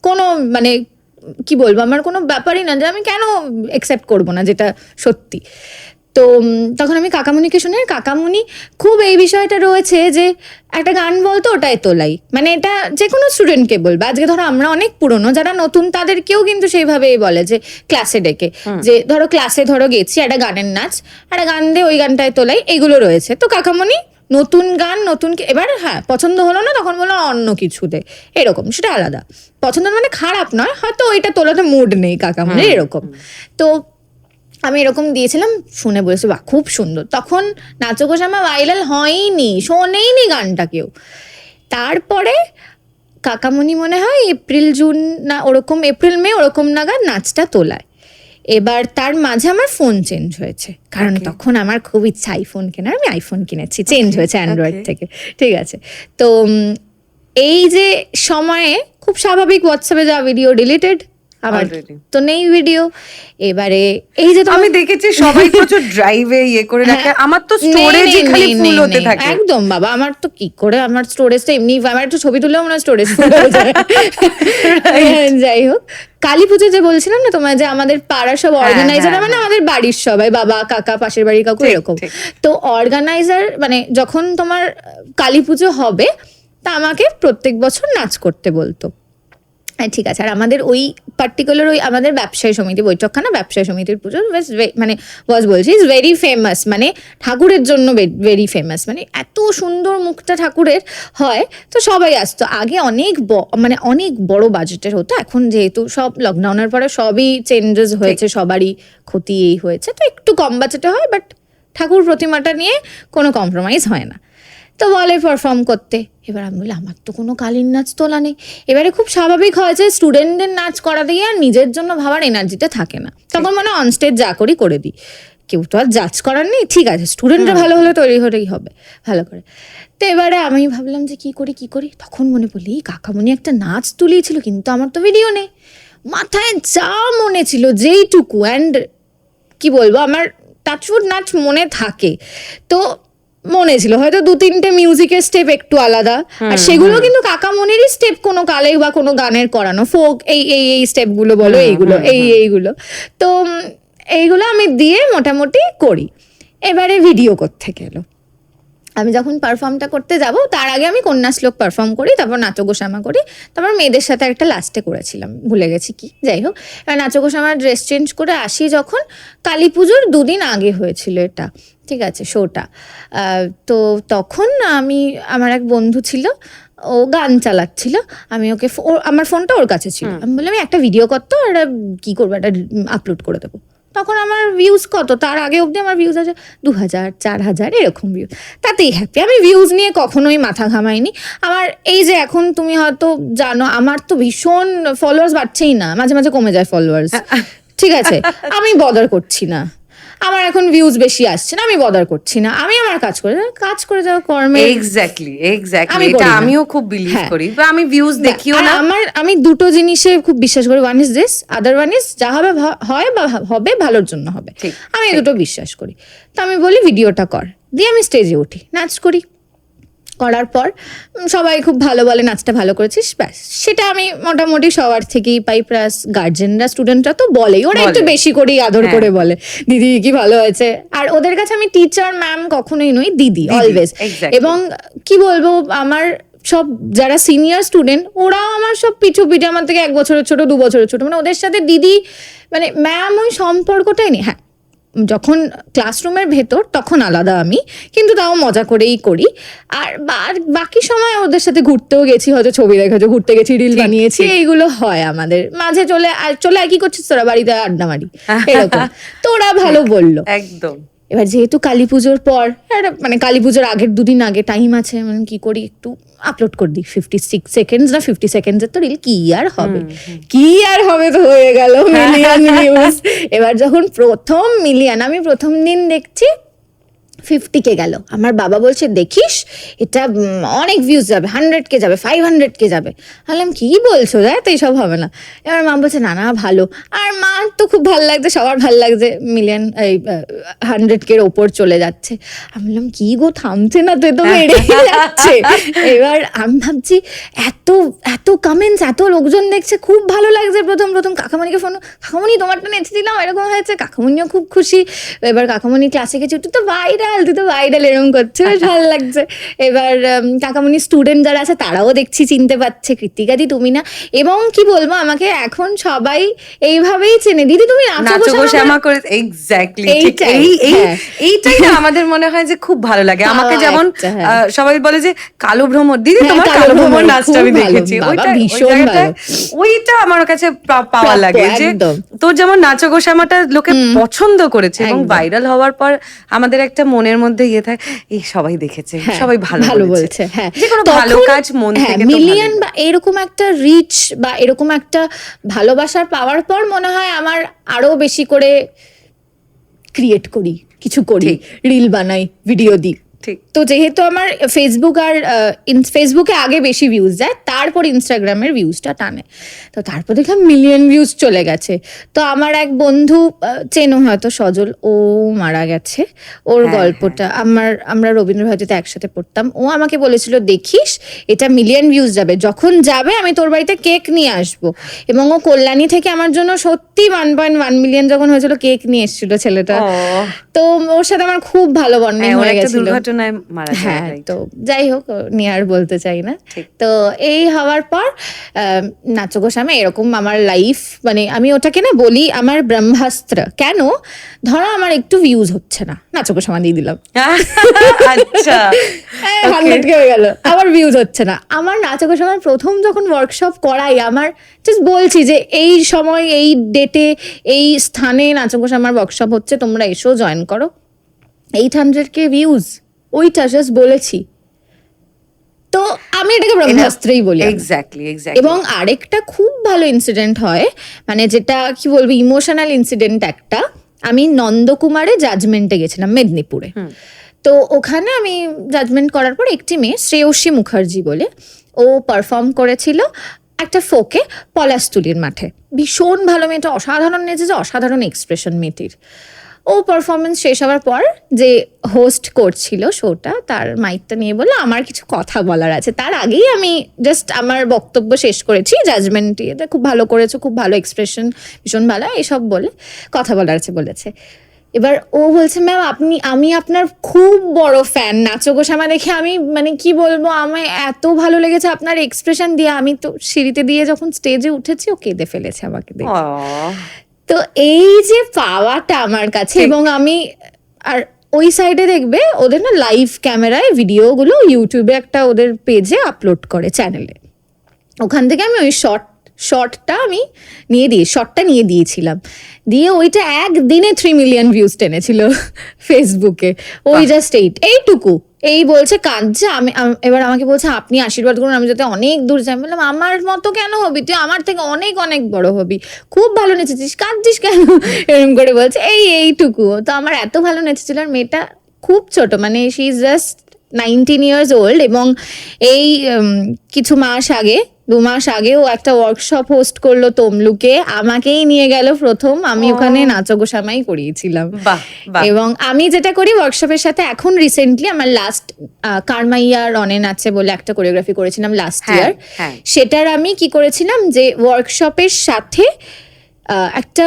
কোনো মানে কি বলবো, আমার কোনো ব্যাপারই না যে আমি কেন অ্যাকসেপ্ট করবো না যেটা সত্যি। তো তখন আমি কাকামণিকে শুনি, আর কাকামণি খুব এই বিষয়টা রয়েছে যে একটা গান বলতো ওটাই তোলাই, মানে এটা যে কোনো স্টুডেন্টকে বলবে। আজকে ধরো আমরা অনেক পুরনো, যারা নতুন তাদেরকেও কিন্তু সেইভাবেই বলে যে ক্লাসে ডেকে, যে ধরো ক্লাসে ধরো গেছি একটা গানের নাচ, একটা গান দিয়ে ওই গানটায় তোলাই, এগুলো রয়েছে। তো কাকামণি নতুন গান এবার হ্যাঁ পছন্দ হলো না, তখন বললো অন্য কিছুতে, এরকম, সেটা আলাদা। পছন্দ মানে খারাপ নয়, হয়তো ওইটা তোলাতে মুড নেই কাকামণির, এরকম। তো আমি এরকম দিয়েছিলাম, শুনে বলেছি বাহ খুব সুন্দর। তখন নাচগোসামা ভাইরাল হয়নি, শোনেইনি গানটা কেউ। তারপরে কাকামণি মনে হয় এপ্রিল-জুন না ওরকম, এপ্রিল-মে ওরকম নাগাদ নাচটা তোলায়। এবার তার মাঝে আমার ফোন চেঞ্জ হয়েছে, কারণ তখন আমার খুব ইচ্ছা আইফোন কেনার, আমি আইফোন কিনেছি, চেঞ্জ হয়েছে অ্যান্ড্রয়েড থেকে, ঠিক আছে। তো এই যে সময়ে খুব স্বাভাবিক হোয়াটসঅ্যাপে যা ভিডিও ডিলিটেড, আমার তো নেই ভিডিও। এবারে এই যে আমি দেখেছি সবাই প্রচুর ড্রাইভে ইয়ে করে রাখে, আমার তো স্টোরেজই খালি ফুল হতে থাকে। একদম বাবা, আমার তো কি করে, আমার স্টোরেজটা এমনি, আমার একটু ছবি তুললেও মনে হয় স্টোরেজ ফুল হয়ে যায়। যাই হোক, কালী পুজো যে বলছিলাম না তোমায়, যে আমাদের পাড়ার সব অর্গানাইজার, মানে আমাদের বাড়ির সবাই, বাবা কাকা পাশের বাড়ির কাকু এরকম, তো অর্গানাইজার মানে যখন তোমার কালী পুজো হবে তা আমাকে প্রত্যেক বছর নাচ করতে বলতো। হ্যাঁ ঠিক আছে। আর আমাদের ওই পার্টিকুলার ওই আমাদের ব্যবসায়ী সমিতি, বৈঠকখানা ব্যবসায়ী সমিতির পুজো মানে বলছি ইজ ভেরি ফেমাস, মানে ঠাকুরের জন্য ভেরি ফেমাস, মানে এত সুন্দর মুখটা ঠাকুরের হয়, তো সবাই আসতো। আগে মানে অনেক বড় বাজেটের হতো, এখন যেহেতু সব লকডাউনের পরে সবই চেঞ্জেস হয়েছে, সবারই ক্ষতি এই হয়েছে, তো একটু কম বাজেটে হয়, বাট ঠাকুর প্রতিমাটা নিয়ে কোনো কম্প্রোমাইজ হয় না। তো বলে পারফর্ম করতে, এবার আমি বলি আমার তো কোনো কালীর নাচ তোলা নেই। এবারে খুব স্বাভাবিক হয় যে স্টুডেন্টদের নাচ করা দিয়ে আর নিজের জন্য ভাবার এনার্জিটা থাকে না, তখন মানে অনস্টেজ যা করি করে দিই, কেউ তো আর জাজ করার নেই, ঠিক আছে স্টুডেন্টরা ভালো হলে তৈরি হলেই হবে ভালো করে। তো এবারে আমি ভাবলাম যে কি করি, তখন মনে পড়লি কাকামণি একটা নাচ তুলিয়েছিল, কিন্তু আমার তো ভিডিও নেই। মাথায় যা মনে ছিল যেইটুকু, অ্যান্ড কি বলবো, আমার টাচউড নাচ মনে থাকে, তো মনে ছিল হয়তো 2-3টে মিউজিকের স্টেপ একটু আলাদা, আর সেগুলো কিন্তু কাকামণিরই স্টেপ, কোনো কালে বা কোনো গানের করানো, ফোক এই স্টেপগুলো বলো, এইগুলো, তো এইগুলো আমি দিয়ে মোটামুটি করি। এবারে ভিডিও করতে গেল, আমি যখন পারফর্মটা করতে যাব তার আগে আমি কন্যা শ্লোক পারফর্ম করি, তারপর নাচগোসামা করি, তারপর মেয়েদের সাথে একটা লাস্টে করেছিলাম, ভুলে গেছি কি, যাই হোক। নাচগোসামার ড্রেস চেঞ্জ করে আসি যখন, কালী পুজোর 2 দিন আগে হয়েছিল এটা, ঠিক আছে শোটা। তো তখন আমার এক বন্ধু ছিল, ও গান চালাচ্ছিল, আমি ওকে আমার ফোনটা ওর কাছে ছিল, আমি বললাম একটা ভিডিও করতো, আর কি করবো, একটা আপলোড করে দেবো। তখন আমার ভিউজ কত, তার আগে অবধি আমার ভিউজ আছে 2000 4000 এরকম ভিউজ, তাতেই হ্যাপি। আমি ভিউজ নিয়ে কখনোই মাথা ঘামাইনি। আমার এই যে এখন তুমি হয়তো জানো, আমার তো ভীষণ ফলোয়ার্স বাড়ছেই না, মাঝে মাঝে কমে যায় ফলোয়ার্স, ঠিক আছে, আমি বদার করছি না। আমার এখন ভিউজ বেশি আসছে না, আমি বদার করছি না, আমি আমার কাজ করে যাও কর্মে। এক্স্যাক্টলি এটা আমিও খুব বিলিভ করি, বা আমি ভিউজ দেখিও না। আমি দুটো জিনিসে খুব বিশ্বাস করি, one is this, other one is যা হবে হয় বা হবে ভালোর জন্য হবে, আমি এই দুটো বিশ্বাস করি। তো আমি বলি ভিডিওটা কর, দিয়ে আমি স্টেজে উঠি, নাচ করি, করার পর সবাই খুব ভালো বলে, নাচটা ভালো করেছিস, ব্যাস সেটা আমি মোটামুটি সবার থেকেই পাই, প্লাস গার্জেনরা স্টুডেন্টরা তো বলেই, ওরা একটু বেশি করেই আদর করে বলে দিদি কি ভালো হয়েছে। আর ওদের কাছে আমি টিচার ম্যাম কখনোই নই, দিদি অলওয়েজ। এবং কি বলবো, আমার সব যারা সিনিয়র স্টুডেন্ট ওরাও আমার সব পিঠে আমার থেকে 1 বছরের ছোট 2 বছরের ছোট, মানে ওদের সাথে দিদি মানে ম্যাম ওই সম্পর্কটাই নেই। হ্যাঁ যখন ক্লাসরুমের ভেতর তখন আলাদা আমি, কিন্তু তাও মজা করেই করি। আর বাকি সময় ওদের সাথে ঘুরতেও গেছি, হয়তো ছবি দেখেছো, ঘুরতে গেছি, রিল বানিয়েছি, এইগুলো হয় আমাদের মাঝে। চলে কি করছিস তোরা, বাড়িতে আড্ডা মারি, এরকম। তো ওরা ভালো বললো একদম। এবার যেহেতু কালী পুজোর পর, মানে কালী পুজোর আগের 2 দিন আগে টাইম আছে, মানে কি করি, একটু আপলোড করে দিই 56 সেকেন্ডস না 50 সেকেন্ডসের তো রিল, কি আর হবে তো হয়ে গেল মিলিয়ন ভিউজ। এবার যখন প্রথম মিলিয়ন, আমি প্রথম দিন দেখছি 50K গেল, আমার বাবা বলছে দেখিস এটা অনেক ভিউজ যাবে, 100K যাবে, 500K যাবে। বললাম কি বলছো, তো এইসব হবে না। এবার মা বলছে না ভালো, আর মার তো খুব ভালো লাগছে, সবার ভালো লাগছে, মিলিয়ন এই 100K ওপর চলে যাচ্ছে। আমি বললাম কি গো থামছে না, তো তো বেড়ে যাচ্ছে। এবার আমি ভাবছি এত কমেন্টস, এত লোকজন দেখছে, খুব ভালো লাগছে। প্রথম কাকামণিকে ফোন, কাকামণি তোমারটা নেচে দিলাম, এরকম হয়েছে, কাকামণিও খুব খুশি। এবার কাকামণি ক্লাসে গেছে, তুই তো ভাইরাল এরকম করছে, বেশ ভালো লাগছে। এবার কাকামণি স্টুডেন্ট যারা আছে তারাও দেখছি চিনতে পারছে, কৃতিকাদি তুমি না। এবং কি বলবো, আমাকে এখন সবাই এইভাবেই চেনে, দিদি তুমি নাচগোসামা করে। এক্স্যাক্টলি এইটাই না আমাদের মনে হয় যে খুব ভালো লাগে। আমাকে যেমন সবাই বলে যে কালো ভ্রমর, দিদি তোমার কালো ভ্রমর নাচটা আমি দেখেছি, ওইটা আমার কাছে পাওয়া লাগে, যে তোর যেমন নাচগোসামাটা লোকে পছন্দ করেছে এবং ভাইরাল হওয়ার পর আমাদের একটা মনে মনের মধ্যে ইয়ে থাকে, এই সবাই দেখেছে, হ্যাঁ, সবাই ভালো বলছে, হ্যাঁ, যে কোনো ভালো তখন, কাজ মন হ্যাঁ, থেকে তো মিলিয়ন ভালোই বা এরকম একটা রিচ বা এরকম একটা ভালোবাসার পাওয়ার পর মনে হয় আমার আরো বেশি করে ক্রিয়েট করি, কিছু করি, ঠিক। রিল বানাই, ভিডিও দিই। ঠিক। তো যেহেতু আমার ফেসবুক আর ফেসবুকে আগে বেশি ভিউজ যায়, তারপর ইনস্টাগ্রামের ভিউজটা টানে, তো তারপর দেখলাম মিলিয়ন ভিউজ চলে গেছে। তো আমার এক বন্ধু, চেনো হয়তো, সজল, ও মারা গেছে, ওর হ্যাঁ, গল্পটা আমরা রবীন্দ্র ভারতীতে একসাথে পড়তাম, ও আমাকে বলেছিল দেখিস এটা মিলিয়ন ভিউজ যাবে, যখন যাবে আমি তোর বাড়িতে কেক নিয়ে আসবো। এবং ও কল্যাণী থেকে আমার জন্য সত্যি 1.1 মিলিয়ন যখন হয়েছিল কেক নিয়ে এসেছিল ছেলেটা। ও, তো ওর সাথে আমার খুব ভালো বন্ডিং হ্যাঁ, ওর হয়ে একটা গেছিল। দুর্ঘটনায় মারা যায়, হ্যাঁ, right? তো যাই হোক, নিয়ে আর বলতে চাই না। ঠিক। তো এই হওয়ার পর নাচো গোসামে এরকম আমার লাইফ, মানে আমি ওটাকে না বলি আমার ব্রহ্মাস্ত্র। কেন? ধরো আমার একটু ভিউজ হচ্ছে না, নাচো গোসামা দিয়ে দিলাম, আচ্ছা, 100 কে হয়ে গেল, আবার ভিউজ হচ্ছে না। আমার নাচো গোসামার প্রথম যখন ওয়ার্কশপ করাই, আমার জাস্ট বলছি যে এই সময় এই ডেটে এই স্থানে নাচো গোসামার ওয়ার্কশপ হচ্ছে, তোমরা এসো, জয়েন করো। 800K ভিউজ, ওইটা জাস্ট বলেছি। তো আমি এটাকে ব্রহ্মাস্ত্রই বলি। এক্স্যাক্টলি। এবং আরেকটা খুব ভালো ইনসিডেন্ট হয়, মানে যেটা কি বলবো, ইমোশনাল ইনসিডেন্ট একটা। আমি নন্দকুমারে জাজমেন্টে গেছিলাম মেদিনীপুরে। তো ওখানে আমি জাজমেন্ট করার পর একটি মেয়ে, শ্রেয়সী মুখার্জি বলে, ও পারফর্ম করেছিল একটা ফোকে পলাশতুলির মাঠে। ভীষণ ভালো মেয়েটা, অসাধারণ নেচেছে, অসাধারণ এক্সপ্রেশন মেয়েটির। ও পারফরমেন্স শেষ হওয়ার পর যে হোস্ট করছিল শোটা, তার মাইকটা নিয়ে বললো আমার কিছু কথা বলার আছে। তার আগেই আমি জাস্ট আমার বক্তব্য শেষ করেছি, জাজমেন্ট এটা খুব ভালো করেছো, খুব ভালো এক্সপ্রেশন, ভীষণ ভালো, এসব বলে কথা বলার আছে বলেছে। এবার ও বলছে ম্যাম আমি আপনার খুব বড় ফ্যান, নাচো গোসামা দেখে আমি মানে কি বলবো, আমায় এত ভালো লেগেছে আপনার এক্সপ্রেশন দিয়ে। আমি তো সিঁড়িতে দিয়ে যখন স্টেজে উঠেছি ও কেঁদে ফেলেছে আমাকে দেখে। তো এই যে পাওয়াটা আমার কাছে, এবং আমি আর ওই সাইডে দেখবে ওদের না লাইভ ক্যামেরায় ভিডিওগুলো ইউটিউবে একটা ওদের পেজে আপলোড করে, চ্যানেলে। ওখান থেকে আমি ওই শর্টটা নিয়ে দিয়েছিলাম, দিয়ে ওইটা একদিনে 3 মিলিয়ন ভিউজ টেনেছিল ফেসবুকে। ওই জাস্ট এইটুকু, এই বলছে কাঁদছে, এবার আমাকে বলছে আপনি আশীর্বাদ করুন আমি যাতে অনেক দূর যাই। বললাম আমার মতো কেন হবি তুই, আমার থেকে অনেক অনেক বড় হবি, খুব ভালো নেচেছিস, কাঁদছিস কেন, এরকম করে বলছে। এইটুকু তো আমার এত ভালো নেচেছিল। আর মেয়েটা খুব ছোট, মানে she is just 19 years old। এবং এই কিছু মাস আগে, 2 মাস আগে ও একটা ওয়ার্কশপ হোস্ট করলো তমলুকে, আমাকেই নিয়ে গেল প্রথম। আমি ওখানে নাচো গোসামাই করিয়েছিলাম। এবং আমি যেটা করি ওয়ার্কশপের সাথে, এখন রিসেন্টলি আমার লাস্ট কারমাইয়া রনে নাচে বলে একটা কোরিওগ্রাফি করেছিলাম লাস্ট ইয়ার, সেটার আমি কি করেছিলাম যে ওয়ার্কশপের সাথে একটা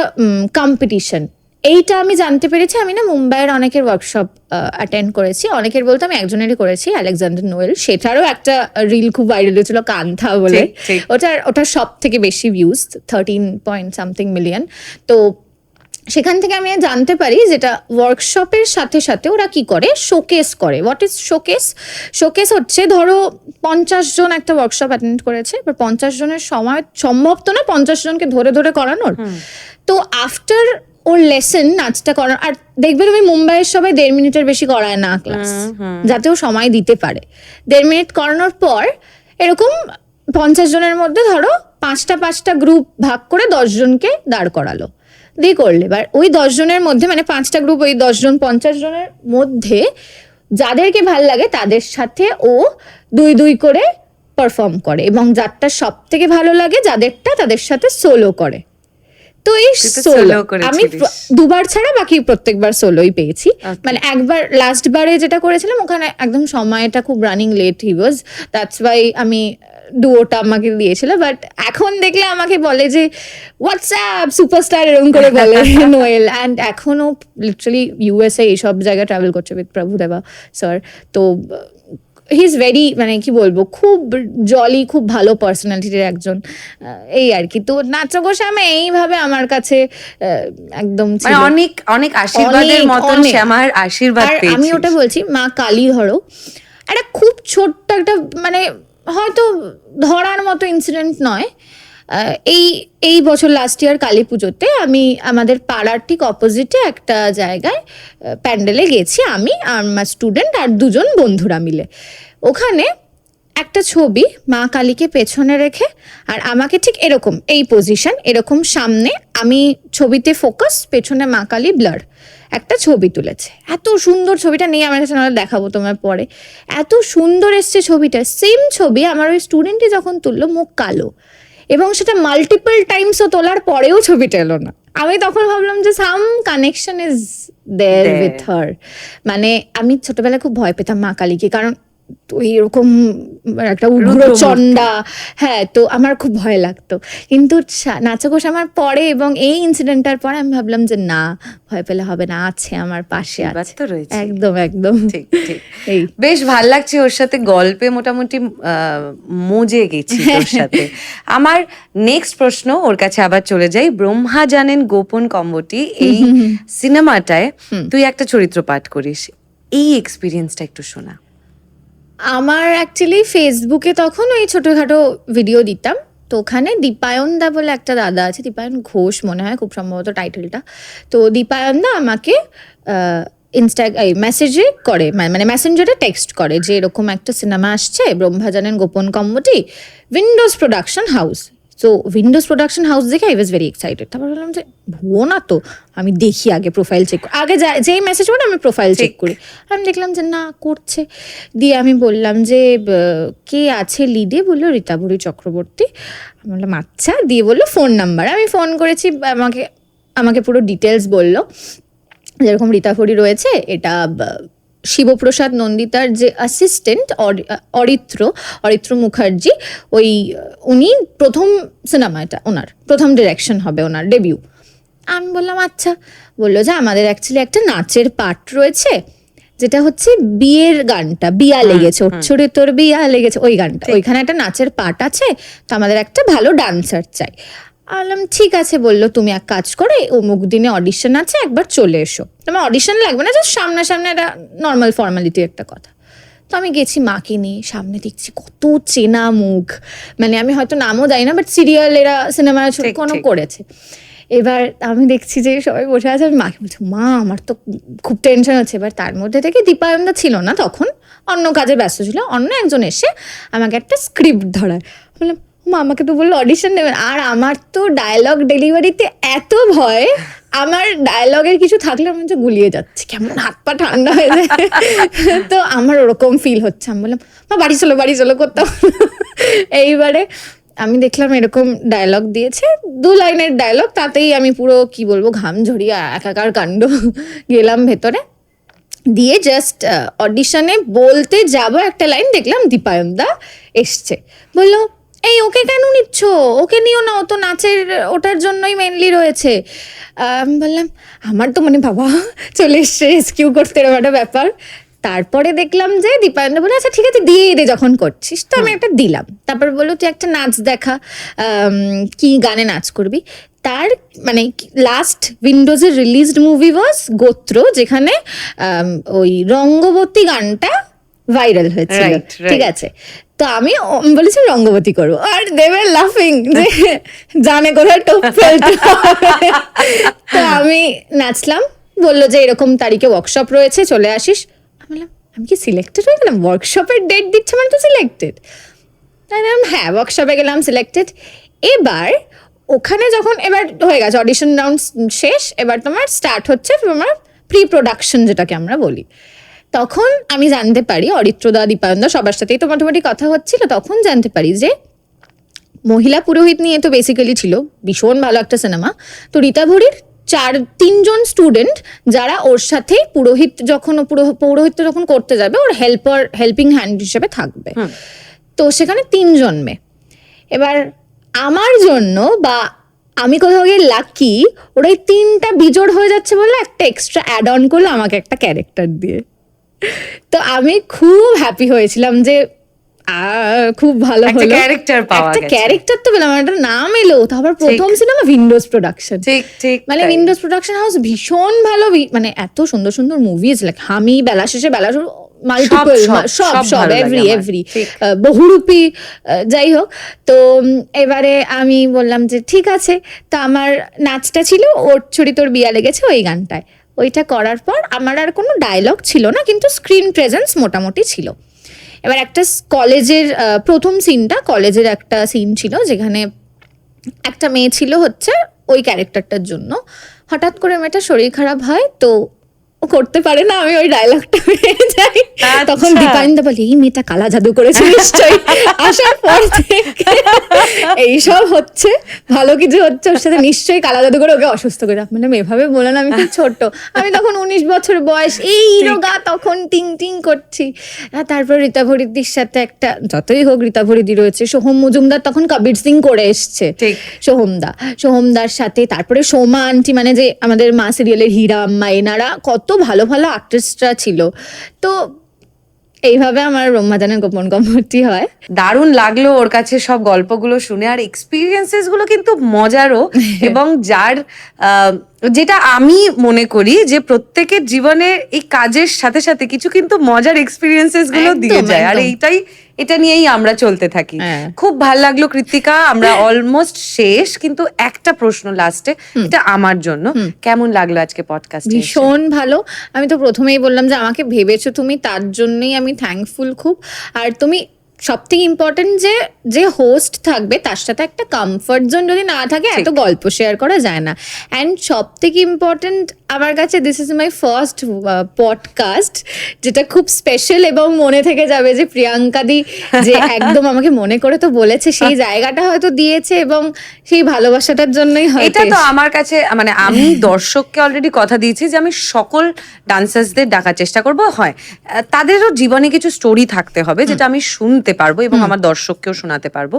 কম্পিটিশন। এইটা আমি জানতে পেরেছি, আমি না মুম্বাইয়ের অনেকের ওয়ার্কশপ অ্যাটেন্ড করেছি, অনেকের বলতে আমি একজনেরই করেছি, আলেকজান্ডার নোয়েল। সেটারও একটা রিল খুব ভাইরাল হয়েছিল কান্থা বলে, ওটা সব থেকে বেশি ভিউজ, 13 মিলিয়ন। তো সেখান থেকে আমি জানতে পারি যেটা ওয়ার্কশপের সাথে সাথে ওরা কি করে, শোকেস করে। What is showcase? শোকেস হচ্ছে ধরো 50 জন একটা ওয়ার্কশপ অ্যাটেন্ড করেছে, এবার 50 জনের সময় সম্ভব তো না 50 জনকে ধরে ধরে করানোর। তো আফটার ওর লেসন নাচটা করার, আর দেখবে তুমি মুম্বাইয়ের সবাই 1.5 মিনিটের বেশি করায় না ক্লাস, যাতে ও সময় দিতে পারে। 1.5 মিনিট করানোর পর এরকম 50 জনের মধ্যে ধরো 5টা গ্রুপ ভাগ করে 10 জনকে দাঁড় করালো, দিয়ে করলে। এবার ওই 10 জনের মধ্যে, মানে 5টা গ্রুপ, ওই 10 জন 50 জনের মধ্যে যাদেরকে ভাল লাগে তাদের সাথে ও 2 করে পারফর্ম করে, এবং যারটা সব থেকে ভালো লাগে যাদেরটা, তাদের সাথে সোলো করে। তো এই সোলো আমি 2বার ছাড়া বাকি প্রত্যেকবার সোলোই পেয়েছি। মানে একবার লাস্ট বারে যেটা করেছিলাম ওখানে একদম সময়টা খুব running late, he was, that's why আমি ডুয়োটা আমাকে দিয়েছিল। বাট এখন দেখলে আমাকে বলে যে হোয়াটসঅ্যাপ সুপারস্টার, এরকম করে বলে নোয়েল। অ্যান্ড এখনও লিটারালি ইউএসএ এইসব জায়গায় ট্রাভেল করছে উইথ প্রভুদেবা স্যার। তো হি ইজ ভেরি, মানে কি বলবো, খুব জলি, খুব ভালো পার্সোনালিটির একজন, এই আর কি। তো নাচো গোসামা এইভাবে আমার কাছে একদম অনেক অনেক আশীর্বাদের মতন শ্যামার আশীর্বাদ পেয়েছি। আমি ওটা বলছি, মা কালী ধরো একটা খুব ছোট্ট একটা, মানে হয়তো ধরার মতো ইনসিডেন্ট নয়, এই এই বছর লাস্ট ইয়ার কালী পুজোতে আমি আমাদের পাড়ার ঠিক অপোজিটে একটা জায়গায় প্যান্ডেলে গেছি, আমি আর আমার স্টুডেন্ট আর দুজন বন্ধুরা মিলে। ওখানে একটা ছবি মা কালীকে পেছনে রেখে আর আমাকে ঠিক এরকম এই পজিশন, এরকম সামনে, আমি ছবিতে ফোকাস, পেছনে মা কালী ব্লার, একটা ছবি তুলেছে। এত সুন্দর ছবিটা নিয়ে আমার কাছে নাহলে দেখাবো তোমার পরে। এত সুন্দর এসছে ছবিটা। সেম ছবি আমার ওই স্টুডেন্টই যখন তুললো, মুখ কালো, এবং সেটা মাল্টিপল টাইমসও তোলার পরেও ছবিটা এলো না। আমি তখন ভাবলাম যে some connection is there with her. মানে আমি ছোটবেলায় খুব ভয় পেতাম মা কালীকে, কারণ তো এরকম একটা উগ্র চণ্ডা, হ্যাঁ, তো আমার খুব ভয় লাগতো। কিন্তু নাচঘোষ আমার পরে এবং এই ইনসিডেন্টটার পরে আমি ভাবলাম যে না, ভয় পেলে হবে না, আছে আমার পাশে, আছে তো রয়েছে। একদম একদম ঠিক ঠিক। বেশ ভাল লাগছে ওর সাথে গল্পে মোটামুটি মজে গেছি ওর সাথে। আমার নেক্সট প্রশ্ন ওর কাছে আবার চলে যাই। ব্রহ্মা জানেন গোপন কম্বটি, এই সিনেমাটায় তুই একটা চরিত্র পাঠ করিস, এই এক্সপিরিয়েন্সটা একটু শোনা। আমার অ্যাকচুয়ালি ফেসবুকে তখন ওই ছোটোখাটো ভিডিও দিতাম, তো ওখানে দীপায়ন দা বলে একটা দাদা আছে, দীপায়ন ঘোষ মনে হয় খুব সম্ভবত টাইটেলটা। তো দীপায়ন দা আমাকে মেসেজে করে, মানে মেসেঞ্জারে টেক্সট করে যে এরকম একটা সিনেমা আসছে, ব্রহ্মা জানেন গোপন কম্বটি, Windows production house. So Windows production house দেখে আই ওয়াজ ভেরি এক্সাইটেড। তারপর বললাম যে ভুয়ো না তো, আমি দেখি আগে প্রোফাইল চেক করি, আগে যেই মেসেজ করে আমি প্রোফাইল চেক করি। আমি দেখলাম যে না, করছে। দিয়ে আমি বললাম যে কে আছে লিডে, বললো রীতাভরি চক্রবর্তী। আমি বললাম আচ্ছা, দিয়ে বললো ফোন নাম্বার। আমি ফোন করেছি, আমাকে পুরো ডিটেলস বললো, যেরকম রীতাভরি রয়েছে, এটা শিবপ্রসাদ নন্দিতার যে অ্যাসিস্ট্যান্ট অরিত্র মুখার্জি, উনি প্রথম সিনেমা, এটা ওনার প্রথম ডিরেকশন হবে, ওনার ডেবিউ। আমি বললাম আচ্ছা। বললো যে আমাদের অ্যাকচুয়ালি একটা নাচের পার্ট রয়েছে, যেটা হচ্ছে বিয়ের গানটা, বিয়া লেগেছে, ওর ছড়ে তোর বিয়া লেগেছে, ওই গানটা, ওইখানে একটা নাচের পার্ট আছে, তো আমাদের একটা ভালো ডান্সার চাই। বললাম ঠিক আছে। বললো তুমি এক কাজ করে, অমুক দিনে অডিশন আছে, একবার চলে এসো। তোমার অডিশন লাগবে না, জাস্ট সামনাসামনি একটা নর্মাল ফর্মালিটি একটা কথা। তো আমি গেছি মাকে নিয়ে, সামনে দেখছি কত চেনা মুখ, মানে আমি হয়তো নামও জানি না, বাট সিরিয়াল এরা সিনেমা কোনো করেছে। এবার আমি দেখছি যে সবাই বসে আছে, আমি মাকে বলছি মা আমার তো খুব টেনশন হচ্ছে। এবার তার মধ্যে থেকে দীপায়নদা ছিল না তখন, অন্য কাজে ব্যস্ত ছিল, অন্য একজন এসে আমাকে একটা স্ক্রিপ্ট ধরায়। বললাম মা আমাকে তো বললো অডিশন নেবেন, আর আমার তো ডায়লগ ডেলিভারিতে এত ভয়, আমার ডায়লগের কিছু থাকলে আমি যে গুলিয়ে যাচ্ছে, কেমন হাত পা ঠান্ডা হয়ে যায়। তো আমার ওরকম ফিল হচ্ছে। আমি বললাম মা বাড়ি চলো করতাম। এইবারে আমি দেখলাম এরকম ডায়লগ দিয়েছে, 2 লাইনের ডায়লগ, তাতেই আমি পুরো কি বলবো ঘাম ঝরিয়ে একাকার কাণ্ড। গেলাম ভেতরে, দিয়ে জাস্ট অডিশনে বলতে যাব একটা লাইন, দেখলাম দীপায়ন দা এসছে। বললো এই ওকে কেন নিচ্ছ, ওকে নিও না, ও তো নাচের ওটার জন্যই মেনলি রয়েছে। আমি বললাম আমার তো মানে বাবা চলে এসছে রেস্কিউ করতে, এরকম একটা ব্যাপার। তারপরে দেখলাম যে দীপায়নদা বলে আচ্ছা ঠিক আছে দিয়ে দে যখন করছিস। তো আমি একটা দিলাম। তারপর বললো তুই একটা নাচ দেখা, কি গানে নাচ করবি। তার মানে লাস্ট উইন্ডোজের রিলিজড মুভি ওয়াজ গোত্র, যেখানে ওই রঙ্গবতী গানটা ভাইরাল হয়েছিল, ঠিক আছে। তো আমি বলেছি রঙ্গবতী করবো, আর দে ওয়্যার লাফিং যে জানে কোথায় টোপ ফেলতে হবে। তো আমি নাচলাম, বললো যে এরকম তারিখে ওয়ার্কশপ রয়েছে, চলে আসিস। আমি বললাম আমি কি সিলেক্টেড হয়ে গেলাম, ওয়ার্কশপের ডেট দিচ্ছে মানে তো সিলেক্টেড। তাই হ্যাঁ, ওয়ার্কশপে গেলাম, সিলেক্টেড। এবার ওখানে যখন এবার হয়ে গেছে অডিশন রাউন্ড শেষ, এবার তোমার স্টার্ট হচ্ছে তোমার প্রি প্রোডাকশন যেটাকে আমরা বলি। তখন আমি জানতে পারি অরিত্রদা দীপায়নদা সবার সাথেই তো মোটামুটি কথা হচ্ছিল, তখন জানতে পারি যে মহিলা পুরোহিত নিয়ে তো বেসিক্যালি ছিল, ভীষণ ভালো একটা সিনেমা। তো রীতাভরির 3জন স্টুডেন্ট যারা ওর সাথেই পৌরোহিত্য যখন করতে যাবে, ওর হেল্পিং হ্যান্ড হিসেবে থাকবে। তো সেখানে 3জন মেয়ে। এবার আমার জন্য বা আমি কোথাও গিয়ে লাকি, ওরা 3টা বিজোড় হয়ে যাচ্ছে বলে একটা এক্সট্রা অ্যাড অন করলো আমাকে একটা ক্যারেক্টার দিয়ে। তো আমি খুব হ্যাপি হয়েছিলাম যে খুব ভালো হলো, একটা ক্যারেক্টার তো পেলাম, একটা নাম এলো। তারপর প্রথম সিনেমা উইন্ডোজ প্রোডাকশন, মানে উইন্ডোজ প্রোডাকশন হাউস ভীষণ ভালো, মানে এত সুন্দর সুন্দর মুভিজ, লাইক হামি, বেলা শেষে মাল্টিপল সব সব ভালো লাগে এভরি আমার। এভরি ঠিক। বহুরূপী যাই হোক। তো এবারে আমি বললাম যে ঠিক আছে, তা আমার নাচটা ছিল ওর ছড়ি তোর বিয়া লেগেছে ওই গানটায়। ওইটা করার পর আমার আর কোনো ডায়লগ ছিল না, কিন্তু স্ক্রিন প্রেজেন্স মোটামুটি ছিল। এবার একটা কলেজের প্রথম সিনটা, কলেজের একটা সিন ছিল যেখানে একটা মেয়ে ছিল হচ্ছে ওই ক্যারেক্টারটার জন্য। হঠাৎ করে মেয়েটা শরীর খারাপ হয়, তো ও করতে পারে না, আমি ওই ডায়লগটা পেয়ে যাই। তখন আচ্ছা। দীপায়নদা বলে এই মেয়েটা কালা জাদু করেছে নিশ্চয়ই। আসার পর থেকে এইসব হচ্ছে, ভালো কিছু হচ্ছে, ওর সাথে নিশ্চয়ই কালা জাদু করে ওকে অসুস্থ করে। মানে এভাবে বলেন, আমি খুব ছোট, আমি তখন 19 বছর বয়স, এই রোগা তখন টিং টিং করছি। তারপর রীতা ভরিদির সাথে একটা, যতই হোক রীতা ভরিদি রয়েছে, সোহম মজুমদার তখন কবির সিং করে এসছে, ঠিক। সোহমদার সাথে, তারপরে সোমা আন্টি, মানে যে আমাদের মা সিরিয়ালের হীরা আম্মা, এনারা কত ভালো ভালো আর্টিস্টরা ছিল। তো এইভাবে আমার ব্রহ্মাজানের গোপন কম্পটি হয়। দারুণ লাগলো ওর কাছে সব গল্পগুলো শুনে, আর এক্সপিরিয়েন্সেস গুলো কিন্তু মজারও। এবং যার যেটা আমি মনে করি যে প্রত্যেকের জীবনে এই কাজের সাথে সাথে কিছু কিন্তু মজার এক্সপিরিয়েন্সেস গুলো একদম, দিয়ে যায়, আর একদম। এটা নিয়েই আমরা চলতে থাকি। হ্যাঁ। খুব ভাল লাগলো কৃত্তিকা, আমরা অলমোস্ট শেষ, কিন্তু একটা প্রশ্ন লাস্টে, এটা আমার জন্য, কেমন লাগলো আজকে পডকাস্ট? ভীষণ ভালো। আমি তো প্রথমেই বললাম যে আমাকে ভেবেছো তুমি, তার জন্যই আমি থ্যাঙ্কফুল খুব। আর তুমি সব থেকে ইম্পর্টেন্ট, যে হোস্ট থাকবে তার সাথে একটা কমফর্ট জোন যদি না থাকে, এত গল্প শেয়ার করা যায় না। অ্যান্ড সব থেকে ইম্পর্টেন্ট আমার কাছে, this is my first podcast, যেটা খুব স্পেশাল এবং মনে থেকে যাবে, যে প্রিয়াঙ্কাদি যে একদম আমাকে মনে করে তো বলেছে, সেই জায়গাটা হয়তো দিয়েছে, এবং সেই ভালোবাসাটার জন্যই হয়তো। এটা তো আমার কাছে, মানে আমি দর্শককে অলরেডি কথা দিয়েছি যে আমি সকল ডান্সার্সদের ডাকার চেষ্টা করব। হয় তাদেরও জীবনে কিছু স্টোরি থাকতে হবে যেটা আমি শুনতে পারবো এবং আমার দর্শককেও শোনাতে পারবো।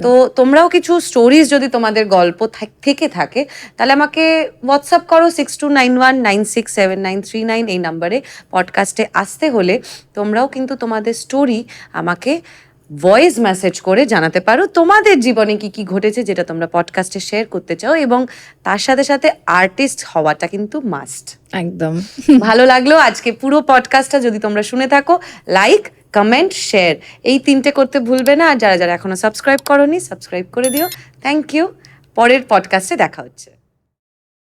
তো তোমরাও কিছু স্টোরিজ যদি তোমাদের গল্প থেকে থাকে, তাহলে আমাকে হোয়াটসঅ্যাপ করো 6291967939 এই নাম্বারে। পডকাস্টে আসতে হলে তোমরাও কিন্তু তোমাদের স্টোরি আমাকে ভয়েস মেসেজ করে জানাতে পারো, তোমাদের জীবনে কি কি ঘটেছে যেটা তোমরা পডকাস্টে শেয়ার করতে চাও, এবং তার সাথে সাথে আর্টিস্ট হওয়াটা কিন্তু মাস্ট। একদম ভালো লাগলো আজকে পুরো পডকাস্টটা, যদি তোমরা শুনে থাকো, লাইক, কমেন্ট, শেয়ার এই 3টে করতে ভুলবে না। আর যারা যারা এখনো সাবস্ক্রাইব করোনি, সাবস্ক্রাইব করে দিও। Thank you. পরের পডকাস্টে দেখা হচ্ছে।